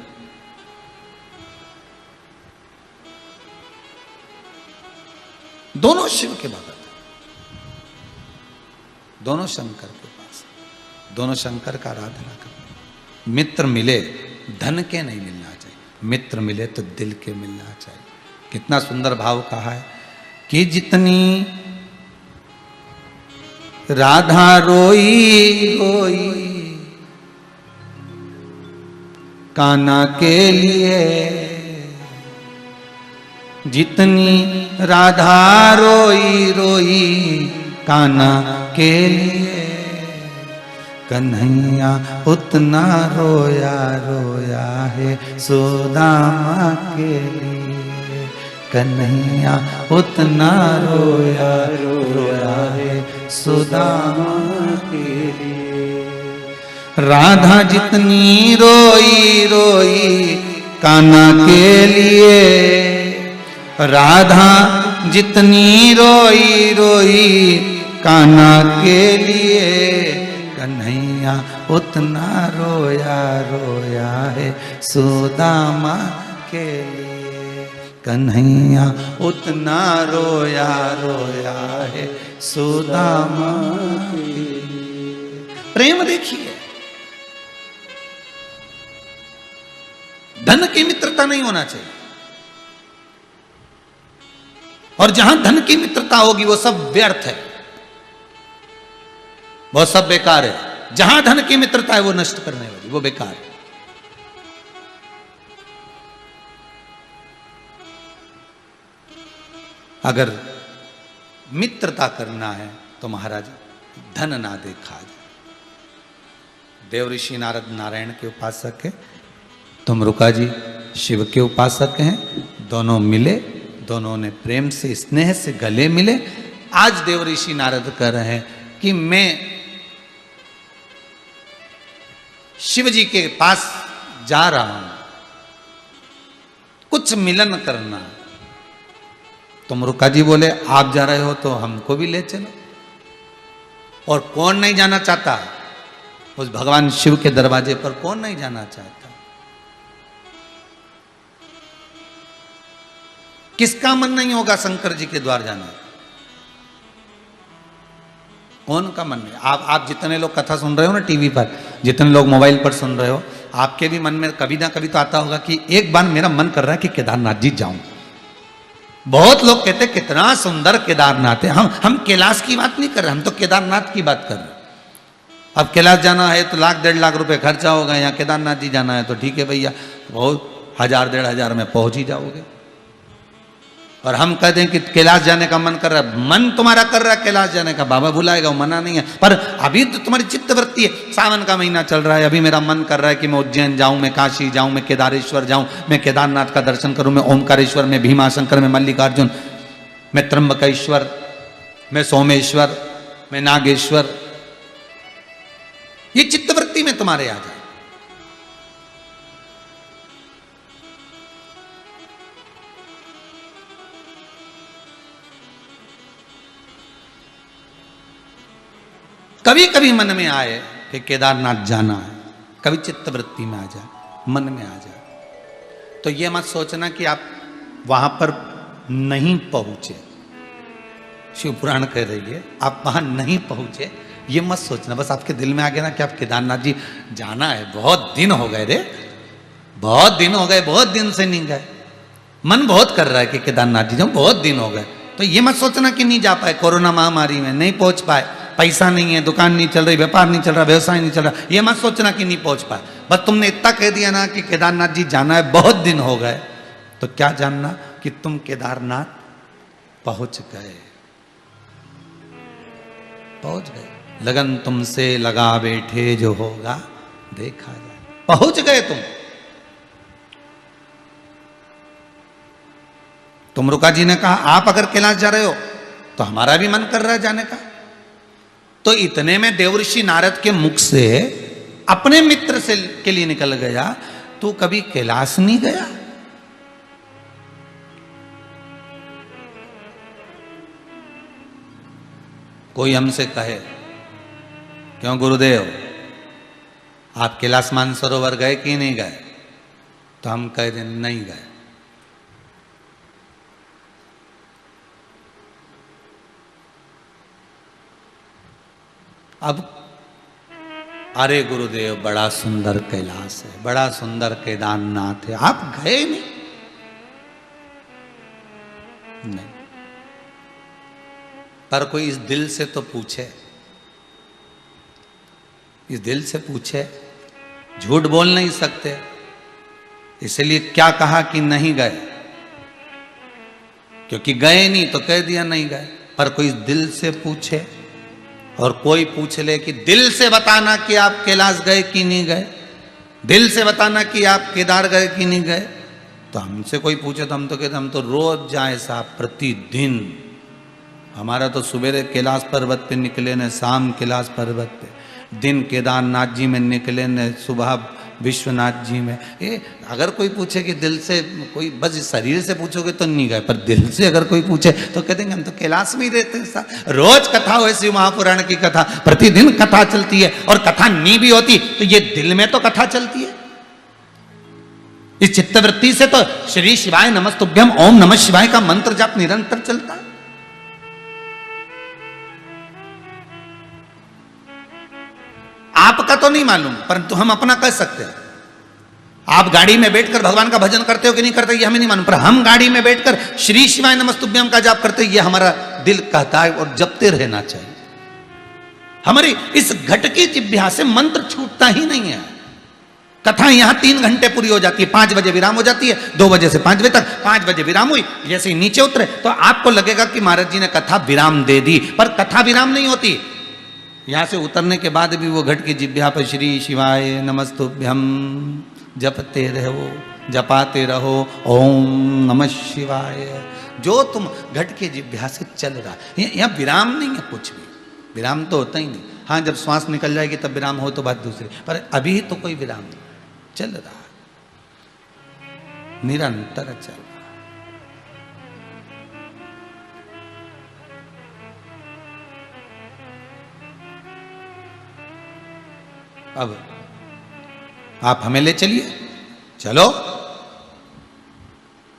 दोनों शिव के भक्त, दोनों शंकर के पास, दोनों शंकर का आराधना करते। मित्र मिले, धन के नहीं मिलना चाहिए, मित्र मिले तो दिल के मिलना चाहिए। कितना सुंदर भाव कहा है कि जितनी राधा रोई रोई कान्हा के लिए, जितनी राधा रोई रोई कान्हा के लिए, कन्हैया उतना रोया रोया है सुदामा के लिए, कन्हैया उतना रोया रोया है सुदामा के लिए। राधा जितनी रोई रोई कान्हा के लिए, राधा जितनी रोई रोई कान्हा के लिए, कन्हैया उतना रोया रोया है सुदामा के लिए, कन्हैया उतना रोया रोया है सुदामा के लिए। प्रेम देखिए, धन की मित्रता नहीं होना चाहिए, और जहां धन की मित्रता होगी वो सब व्यर्थ है, वो सब बेकार है। जहां धन की मित्रता है वो नष्ट करने वाली, वो बेकार है। अगर मित्रता करना है तो महाराज धन ना देखा जाए। देवऋषि नारद नारायण के उपासक है, तुमरुका जी शिव के उपासक हैं, दोनों मिले, दोनों ने प्रेम से स्नेह से गले मिले। आज देवऋषि नारद कह रहे हैं कि मैं शिव जी के पास जा रहा हूं, कुछ मिलन करना। तुमरुका जी बोले आप जा रहे हो तो हमको भी ले चलो। और कौन नहीं जाना चाहता उस भगवान शिव के दरवाजे पर, कौन नहीं जाना चाहता? किसका मन नहीं होगा शंकर जी के द्वार जाना? कौन का मन नहीं? आप जितने लोग कथा सुन रहे हो ना टीवी पर, जितने लोग मोबाइल पर सुन रहे हो, आपके भी मन में कभी ना कभी तो आता होगा कि एक बार मेरा मन कर रहा है कि केदारनाथ जी जाऊं। बहुत लोग कहते कितना सुंदर केदारनाथ है। हम कैलाश की बात नहीं कर रहे, हम तो केदारनाथ की बात कर रहे हैं। अब कैलाश जाना है तो 1,00,000-1,50,000 रुपए खर्चा होगा, यहाँ केदारनाथ जी जाना है तो ठीक है भैया, बहुत 1,000-1,500 में पहुंच ही जाओगे। और हम कह दें कि कैलाश जाने का मन कर रहा है, मन तुम्हारा कर रहा है कैलाश जाने का, बाबा बुलाएगा, वो मना नहीं है, पर अभी तो तुम्हारी चित्त वृत्ति है। सावन का महीना चल रहा है, अभी मेरा मन कर रहा है कि मैं उज्जैन जाऊं, मैं काशी जाऊं, मैं केदारेश्वर जाऊं, मैं केदारनाथ का दर्शन करूं, मैं ओमकारेश्वर, मैं भीमाशंकर, मैं मल्लिकार्जुन, मैं त्र्यंबकेश्वर, मैं सोमेश्वर, मैं नागेश्वर। ये चित्तवृत्ति में तुम्हारे आ जाए। कभी कभी मन में आए कि केदारनाथ जाना है, कभी चित्तवृत्ति में आ जाए, मन में आ जाए, तो ये मत सोचना कि आप वहां पर नहीं पहुंचे। शिव पुराण कह रही है आप वहां नहीं पहुंचे, ये मत सोचना। बस आपके दिल में आ गया ना कि आप केदारनाथ जी जाना है, बहुत दिन हो गए रे, बहुत दिन हो गए, बहुत दिन से नहीं गए, मन बहुत कर रहा है कि केदारनाथ जी जाऊं, बहुत दिन हो गए। तो ये मत सोचना कि नहीं जा पाए, कोरोना महामारी में नहीं पहुंच पाए, पैसा नहीं है, दुकान नहीं चल रही, व्यापार नहीं चल रहा, व्यवसाय नहीं चल रहा, ये मत सोचना कि नहीं पहुंच पाए। बस तुमने इतना कह दिया ना कि केदारनाथ जी जाना है, बहुत दिन हो गए, तो क्या जानना कि तुम केदारनाथ पहुंच गए, पहुंच गए। लगन तुमसे लगा बैठे जो होगा देखा जाए, पहुंच गए तुम। तुमरुका जी ने कहा आप अगर कैलाश जा रहे हो तो हमारा भी मन कर रहा है जाने का। तो इतने में देवऋषि नारद के मुख से अपने मित्र से के लिए निकल गया, तू कभी कैलाश नहीं गया? कोई हमसे कहे क्यों गुरुदेव आप कैलाश मानसरोवर गए कि नहीं गए, तो हम कह दें नहीं गए। अब अरे गुरुदेव बड़ा सुंदर कैलाश है, बड़ा सुंदर केदारनाथ है, आप गए नहीं। पर कोई इस दिल से तो पूछे इस दिल से पूछे, झूठ बोल नहीं सकते, इसलिए क्या कहा कि नहीं गए, क्योंकि गए नहीं तो कह दिया नहीं गए। पर कोई दिल से पूछे, और कोई पूछ ले कि दिल से बताना कि आप कैलाश गए कि नहीं गए, दिल से बताना कि आप केदार गए कि नहीं गए, तो हमसे कोई पूछे तो हम तो कहते हम तो रोज जाए साहब, प्रतिदिन। हमारा तो सुबेरे कैलाश पर्वत पे निकले न, शाम कैलाश पर्वत पे, दिन केदारनाथ जी में निकले न, सुबह विश्वनाथ जी में। ये अगर कोई पूछे कि दिल से, कोई बस शरीर से पूछोगे तो नहीं गए, पर दिल से अगर कोई पूछे तो कह देंगे हम तो कैलाश में ही रहते हैं साहब। रोज कथा हो, शिव महापुराण की कथा, प्रतिदिन कथा चलती है, और कथा नहीं भी होती तो ये दिल में तो कथा चलती है। इस चित्तवृत्ति से तो श्री शिवाय नमस्तुभ्यम ओम नमः शिवाय का मंत्र जाप निरंतर चलता है। आपका तो नहीं मालूम, परंतु हम अपना कह सकते हैं। आप गाड़ी में बैठकर भगवान का भजन करते हो कि नहीं करते ये हमें नहीं मालूम, पर हम गाड़ी में बैठकर श्री शिवाय नमस्तुभ्यम का जाप करते, ये हमारा दिल कहता है, और जपते रहना चाहिए। हमारी इस घट की जिह्वा से मंत्र छूटता ही नहीं है। कथा यहां 3 घंटे पूरी हो जाती है, 5 बजे विराम हो जाती है, 2 बजे से 5 बजे तक। 5 बजे विराम हुई, जैसे ही नीचे उतरे तो आपको लगेगा कि महाराज जी ने कथा विराम दे दी, पर कथा विराम नहीं होती। यहां से उतरने के बाद भी वो घट की जिह्वा पर श्री शिवाय नमस्तुभ्यम जपते रहो, जपाते रहो, ओम नमः शिवाय, जो तुम घट की जिह्वा से चल रहा। यहाँ विराम नहीं है, कुछ भी विराम तो होता ही नहीं। हाँ, जब श्वास निकल जाएगी तब विराम हो तो बात दूसरी, पर अभी तो कोई विराम नहीं, चल रहा, निरंतर चल रहा। अब आप हमें ले चलिए, चलो।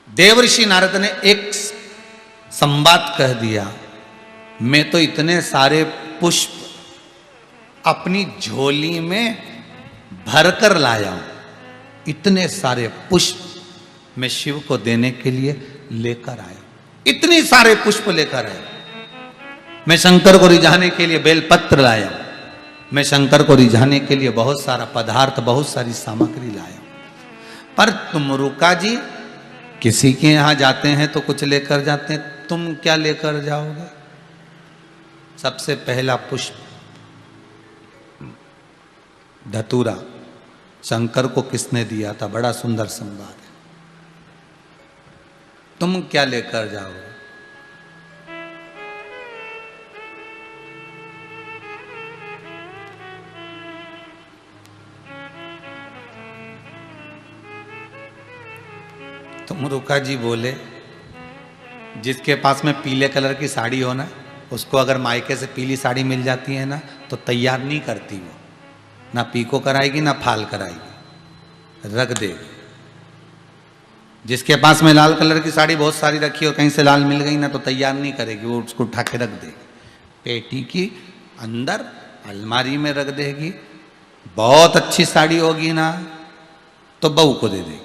देवर्षि नारद ने एक संवाद कह दिया, मैं तो इतने सारे पुष्प अपनी झोली में भरकर लाया हूं, इतने सारे पुष्प मैं शिव को देने के लिए लेकर आया, इतने सारे पुष्प लेकर आया। मैं शंकर को रिझाने के लिए बेलपत्र लाया, मैं शंकर को रिझाने के लिए बहुत सारा पदार्थ, बहुत सारी सामग्री लाया। पर तुम रुका जी, किसी के यहां जाते हैं तो कुछ लेकर जाते हैं, तुम क्या लेकर जाओगे? सबसे पहला पुष्प धतूरा शंकर को किसने दिया था? बड़ा सुंदर संवाद है। तुम क्या लेकर जाओगे? तुम रुका जी बोले, जिसके पास में पीले कलर की साड़ी हो ना, उसको अगर मायके से पीली साड़ी मिल जाती है ना तो तैयार नहीं करती, वो ना पीको कराएगी ना फाल कराएगी, रख देगी। जिसके पास में लाल कलर की साड़ी बहुत सारी रखी और कहीं से लाल मिल गई ना तो तैयार नहीं करेगी, वो उसको उठा के रख देगी, पेटी की अंदर अलमारी में रख देगी। बहुत अच्छी साड़ी होगी ना तो बहू को दे देगी,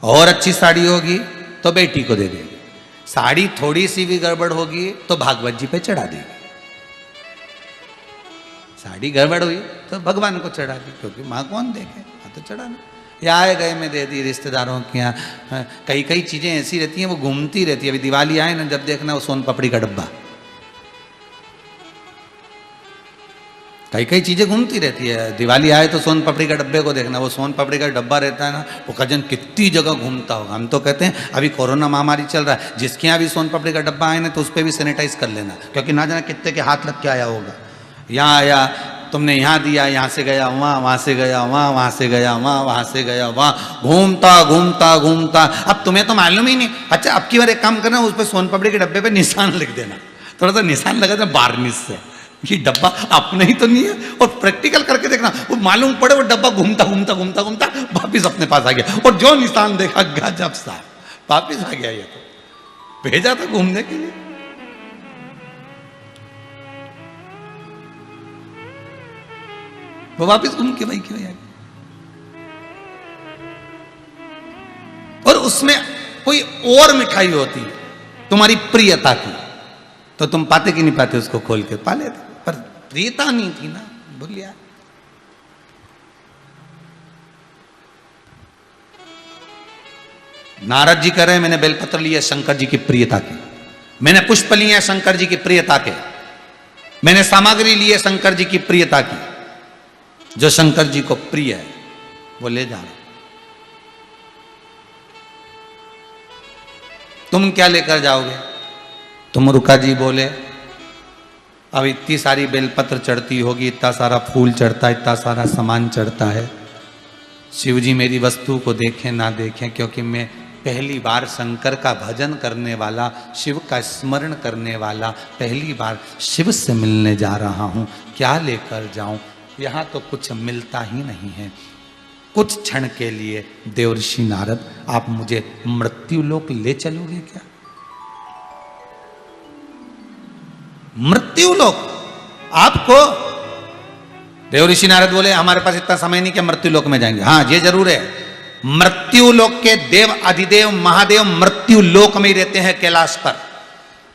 और अच्छी साड़ी होगी तो बेटी को दे देगी। साड़ी थोड़ी सी भी गड़बड़ होगी तो भागवत जी पे चढ़ा देगी। साड़ी गड़बड़ हुई तो भगवान को चढ़ा दी, क्योंकि माँ कौन देखे, हाँ तो चढ़ाना। या आए गए में दे दी रिश्तेदारों के यहाँ। कई कई चीजें ऐसी रहती हैं वो घूमती रहती है। अभी दिवाली आए ना, जब देखना वो सोन पापड़ी का डब्बा, कई कई चीजें घूमती रहती है। दिवाली आए तो सोन पापड़ी का डब्बे को देखना, वो सोन पापड़ी का डब्बा रहता है ना, वो खजन कितनी जगह घूमता होगा। हम तो कहते हैं अभी कोरोना महामारी चल रहा है, जिसके यहाँ भी सोन पापड़ी का डब्बा आए ना तो उस पर भी सैनिटाइज कर लेना, क्योंकि ना जाना कितने के हाथ लग के आया होगा। यहाँ आया, तुमने यहाँ दिया, यहाँ से गया वहाँ, वहाँ से गया वहाँ, वहाँ से गया वहाँ, वहाँ से गया वहाँ, घूमता घूमता घूमता। अब तुम्हें तो मालूम ही नहीं। अच्छा, अब की बार एक काम करना, उस पर सोन पापड़ी के डब्बे पे निशान लिख देना, थोड़ा सा निशान लगा देना बार्निश से, ये डब्बा अपने ही तो नहीं है। और प्रैक्टिकल करके देखना, वो मालूम पड़े वो डब्बा घूमता घूमता घूमता घूमता वापिस अपने पास आ गया, और जो निशान देखा गजब साहब वापिस आ गया। ये तो भेजा था घूमने के लिए। वो वापिस घूम के भाई क्यों आ गया। और उसमें कोई और मिठाई होती है तुम्हारी प्रियता की, तो तुम पाते कि नहीं पाते उसको खोल के? पा लेते, पर प्रियता नहीं थी ना, भूल गया। नारद जी कह रहे हैं मैंने बेलपत्र लिया शंकर जी की प्रियता के, मैंने पुष्प लिए शंकर जी की प्रियता के, मैंने सामग्री ली है शंकर जी की प्रियता की, जो शंकर जी को प्रिय है वो ले जा रहे। तुम क्या लेकर जाओगे? तुम रुका जी बोले अब इतनी सारी बेलपत्र चढ़ती होगी, इतना सारा फूल चढ़ता है, इतना सारा सामान चढ़ता है, शिव जी मेरी वस्तु को देखें ना देखें, क्योंकि मैं पहली बार शंकर का भजन करने वाला, शिव का स्मरण करने वाला, पहली बार शिव से मिलने जा रहा हूं, क्या लेकर जाऊं? यहां तो कुछ मिलता ही नहीं है। कुछ क्षण के लिए देवर्षि नारद आप मुझे मृत्यु लोक ले चलोगे क्या? मृत्यु लोक आपको? देवर्षि नारद बोले हमारे पास इतना समय नहीं कि मृत्यु लोक में जाएंगे। हाँ ये जरूर है, मृत्यु लोक के देव अधिदेव महादेव मृत्यु लोक में ही रहते हैं कैलाश पर।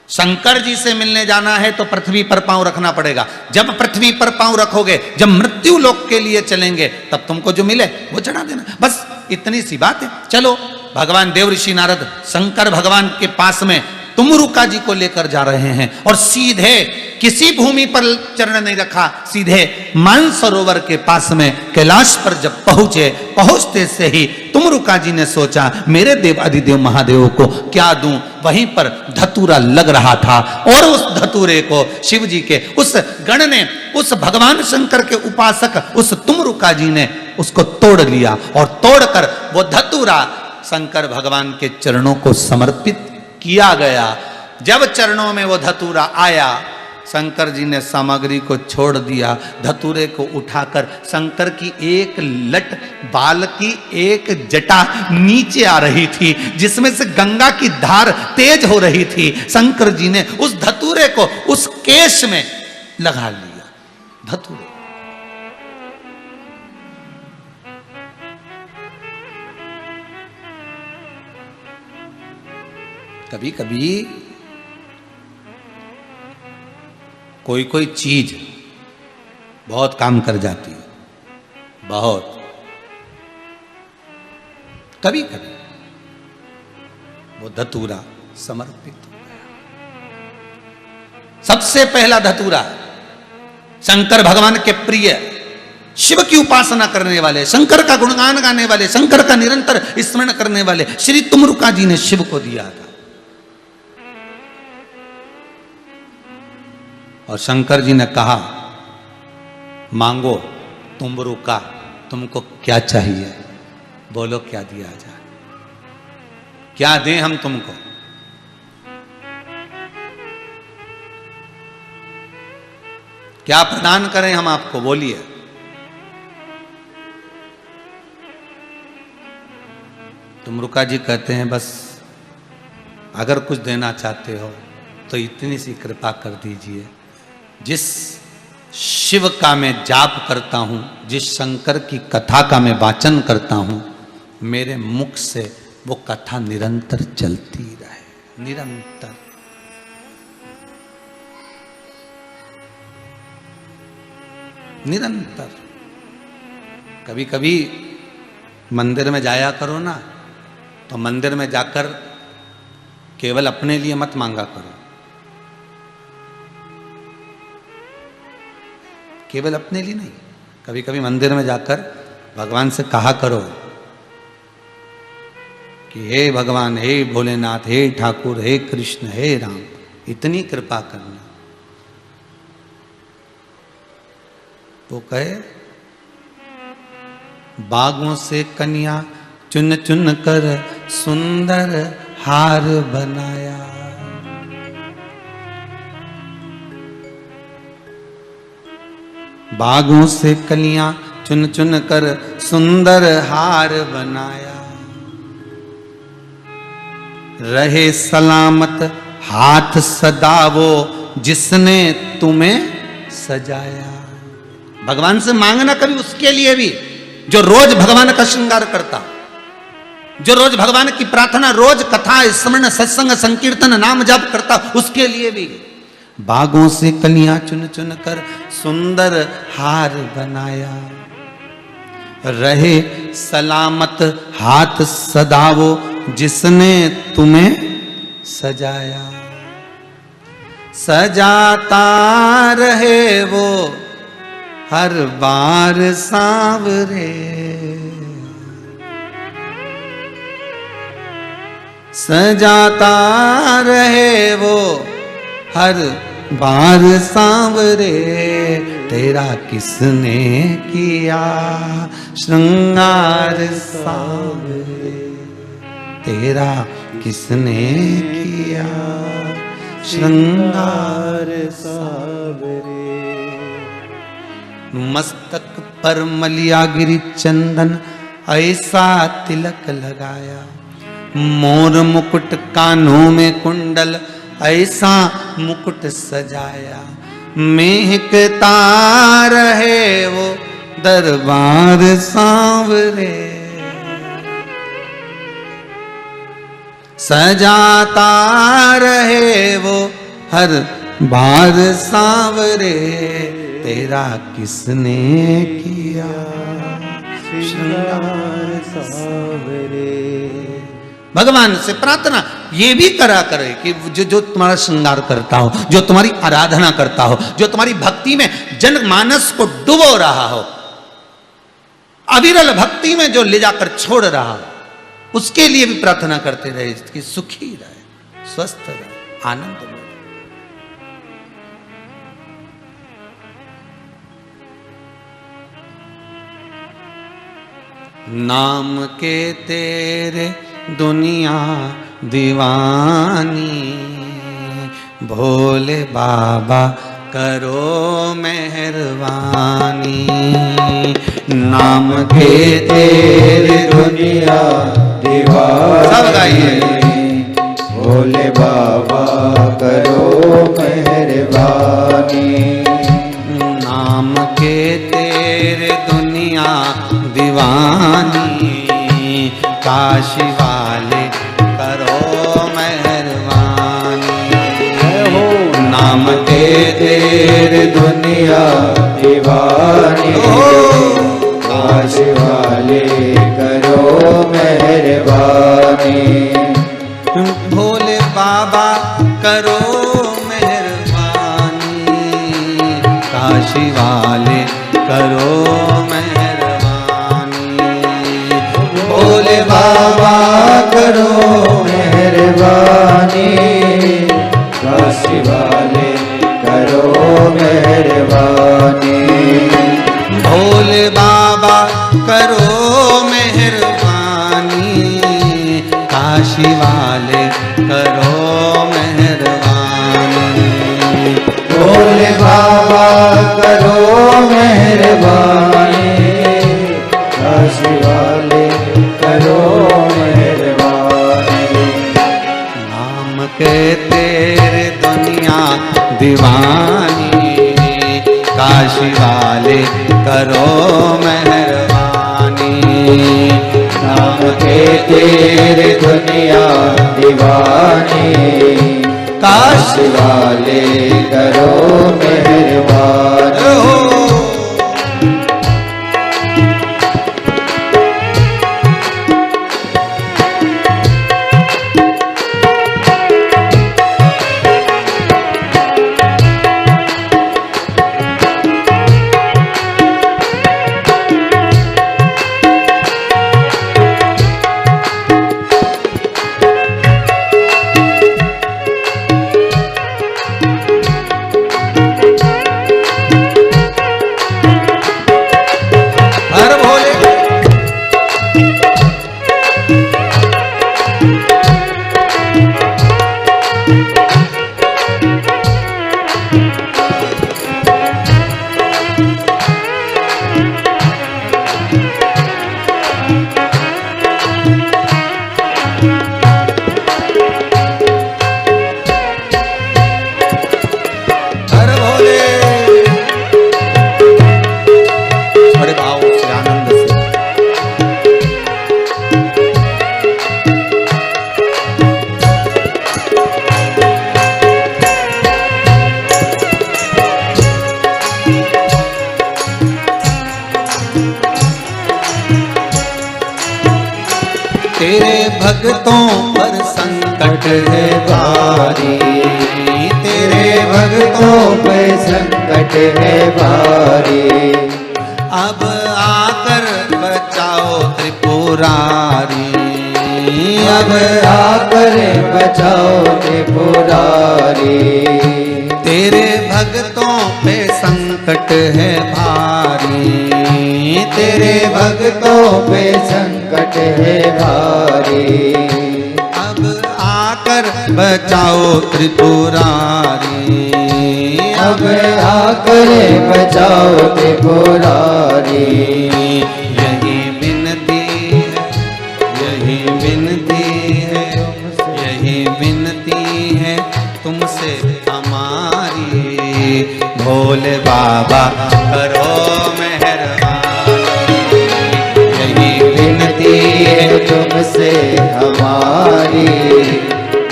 शंकर जी से मिलने जाना है तो पृथ्वी पर पांव रखना पड़ेगा। जब पृथ्वी पर पांव रखोगे, जब मृत्यु लोक के लिए चलेंगे, तब तुमको जो मिले वो चढ़ा देना, बस इतनी सी बात है। चलो, भगवान देवर्षि नारद शंकर भगवान के पास में तुमरुका जी को लेकर जा रहे हैं और सीधे किसी भूमि पर चरण नहीं रखा, सीधे मानसरोवर के पास में कैलाश पर जब पहुंचे, पहुंचते से ही तुमरुका जी ने सोचा मेरे देव अधिदेव महादेव को क्या दूं। वहीं पर धतूरा लग रहा था और उस धतूरे को शिव जी के उस गण ने, उस भगवान शंकर के उपासक उस तुमरुका जी ने उसको तोड़ लिया और तोड़कर वो धतूरा शंकर भगवान के चरणों को समर्पित किया गया। जब चरणों में वो धतूरा आया, शंकर जी ने सामग्री को छोड़ दिया, धतूरे को उठाकर शंकर की एक लट बाल की एक जटा नीचे आ रही थी, जिसमें से गंगा की धार तेज हो रही थी। शंकर जी ने उस धतूरे को उस केश में लगा लिया। धतूरे कभी कभी कोई कोई चीज बहुत काम कर जाती है, बहुत। कभी कभी वो धतूरा समर्पित हो गया। सबसे पहला धतूरा शंकर भगवान के प्रिय, शिव की उपासना करने वाले, शंकर का गुणगान गाने वाले, शंकर का निरंतर स्मरण करने वाले श्री तुमरुका जी ने शिव को दिया था। और शंकर जी ने कहा मांगो तुमरुका, तुमको क्या चाहिए, बोलो क्या दिया जाए, क्या दें हम तुमको। क्या प्रदान करें हम आपको, बोलिए। तुमरुका जी कहते हैं बस अगर कुछ देना चाहते हो तो इतनी सी कृपा कर दीजिए, जिस शिव का मैं जाप करता हूं, जिस शंकर की कथा का मैं वाचन करता हूं, मेरे मुख से वो कथा निरंतर चलती रहे, निरंतर। निरंतर। कभी कभी मंदिर में जाया करो ना, तो मंदिर में जाकर केवल अपने लिए मत मांगा करो, केवल अपने लिए नहीं। कभी कभी मंदिर में जाकर भगवान से कहा करो कि हे भगवान, हे भोलेनाथ, हे ठाकुर, हे कृष्ण, हे राम, इतनी कृपा करना। वो कहे बागों से कन्या चुन चुन कर सुंदर हार बनाया, बागों से कलियां चुन चुन कर सुंदर हार बनाया, रहे सलामत हाथ सदा वो जिसने तुम्हें सजाया। भगवान से मांगना कभी उसके लिए भी जो रोज भगवान का श्रृंगार करता, जो रोज भगवान की प्रार्थना, रोज कथा स्मरण सत्संग संकीर्तन नाम जप करता, उसके लिए भी। बागों से कलियां चुन चुन कर सुंदर हार बनाया। रहे सलामत हाथ सदा वो जिसने तुम्हें सजाया। सजाता रहे वो हर बार सांवरे, सजाता रहे वो हर बार सांवरे। तेरा किसने किया श्रृंगार सांवरे, तेरा किसने किया श्रृंगार सांवरे। मस्तक पर मलिया गिरी चंदन ऐसा तिलक लगाया। मोर मुकुट कानों में कुंडल ऐसा मुकुट सजाया। महकता रहे वो दरबार सांवरे, सजाता रहे वो हर बार सांवरे। तेरा किसने किया श्रृंगार सांवरे। भगवान से प्रार्थना ये भी करा करे कि जो तुम्हारा श्रृंगार करता हो, जो तुम्हारी आराधना करता हो, जो तुम्हारी भक्ति में जनमानस को डुबो रहा हो, अविरल भक्ति में जो ले जाकर छोड़ रहा हो, उसके लिए भी प्रार्थना करते रहे कि सुखी रहे, स्वस्थ रहे, आनंद रहे। नाम के तेरे दुनिया दीवानी, भोले बाबा करो मेहरबानी। नाम के तेरे दुनिया दीवानी, सब गाइए। भोले बाबा करो मेहरबानी। नाम के तेरे दुनिया दीवानी, काशी वाले करो मेहरबानी। नाम के तेरे दुनिया दीवानी, काशी वाले करो मेहरबानी। भोले बाबा करो मेहरबानी, काशी वाले करो भोले बाबा करो मेहरबानी, काशी वाले करो मेहरबानी। भोले बाबा करो मेहरबानी, काशी वाले करो मेहरबानी। भोले बाबा करो मेहरबानी, काशी वाले करो मेहरबानी। नाम के तेरे दुनिया दीवानी, काशी वाले करो मेहरबानी। नाम के तेरे दुनिया दीवानी, काशी वाले करो मेहरबानी। तेरे भक्तों पर संकट है भारी, तेरे भक्तों पर संकट है भारी। अब आकर बचाओ त्रिपुरारी, अब आकर बचाओ त्रिपुरारी। तेरे भक्तों पे संकट है भारी, तेरे भक्तों पे संकट है भारी। अब आकर बचाओ त्रिपुरारी, अब आकर बचाओ त्रिपुरारी। यही विनती है, यही विनती है, यही विनती है तुमसे हमारी। भोले बाबा करो मेहरबानी, यही विनती है तुमसे हमारी।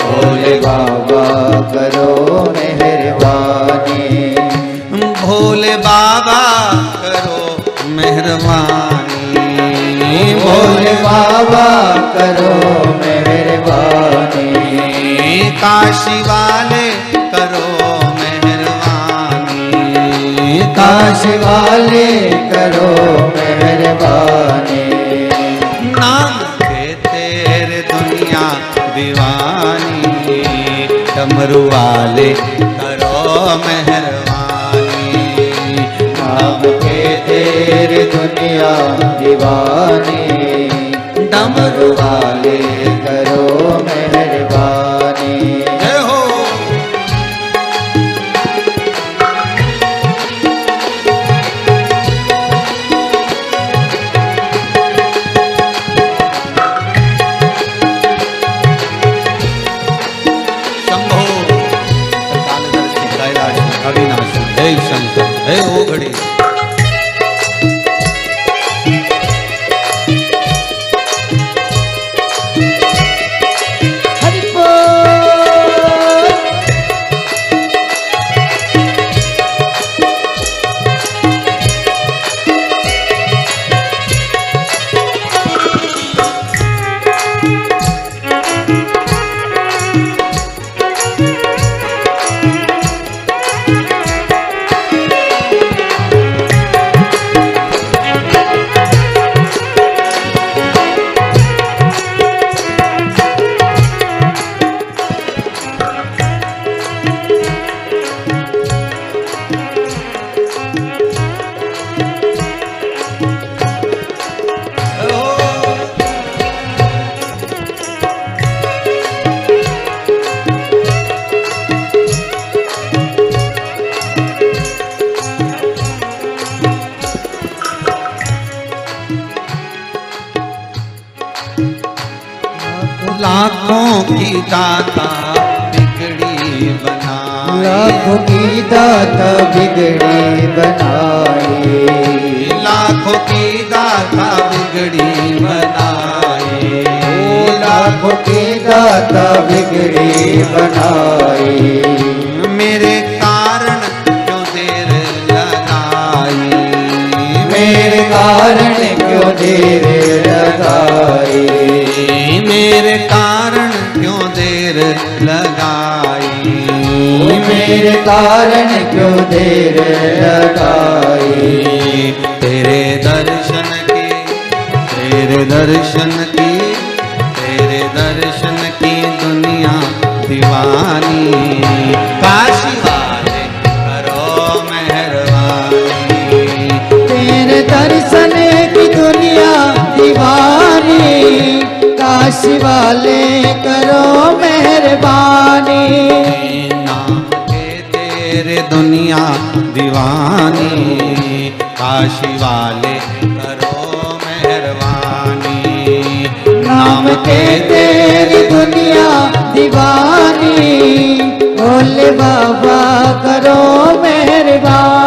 भोले बाबा करो मेहरबानी, भोले बाबा करो मेहरबानी, भोले बाबा करो मेहरबानी। काशी वाले करो मेहरबानी, काशी वाले करो मेहरबानी। नाम के तेरे दुनिया दीवानी, डमरू वाले करो मेहरबानी, नाम के तेरे दुनिया दीवानी। डमरू वाले करो मेहरबानी। जय हो। शंभो कालदर्शी कैलाशी अविनाशी जय शंकर जय हो घड़ी। लाखों की दाता बिगड़ी बनाए, लाखों की दाता बिगड़ी बनाए। लाखों की दाता बिगड़ी बनाए, लाखों की दाता बिगड़ी बनाए। मेरे कारण क्यों देर लगाई, मेरे कारण क्यों देर लगाई। मेरे कारण क्यों देर लगाई, मेरे कारण क्यों देर लगाई। तेरे दर्शन की, तेरे दर्शन की, तेरे दर्शन की दुनिया दीवानी। काशी वाले करो मेहरबानी, तेरे दर्शन की दुनिया दीवानी। काशी वाले करो मेहरबानी। नाम के तेरे दुनिया दीवानी, काशी वाले करो मेहरबानी। नाम के तेरी दुनिया दीवानी। भोले बाबा करो मेहरबानी।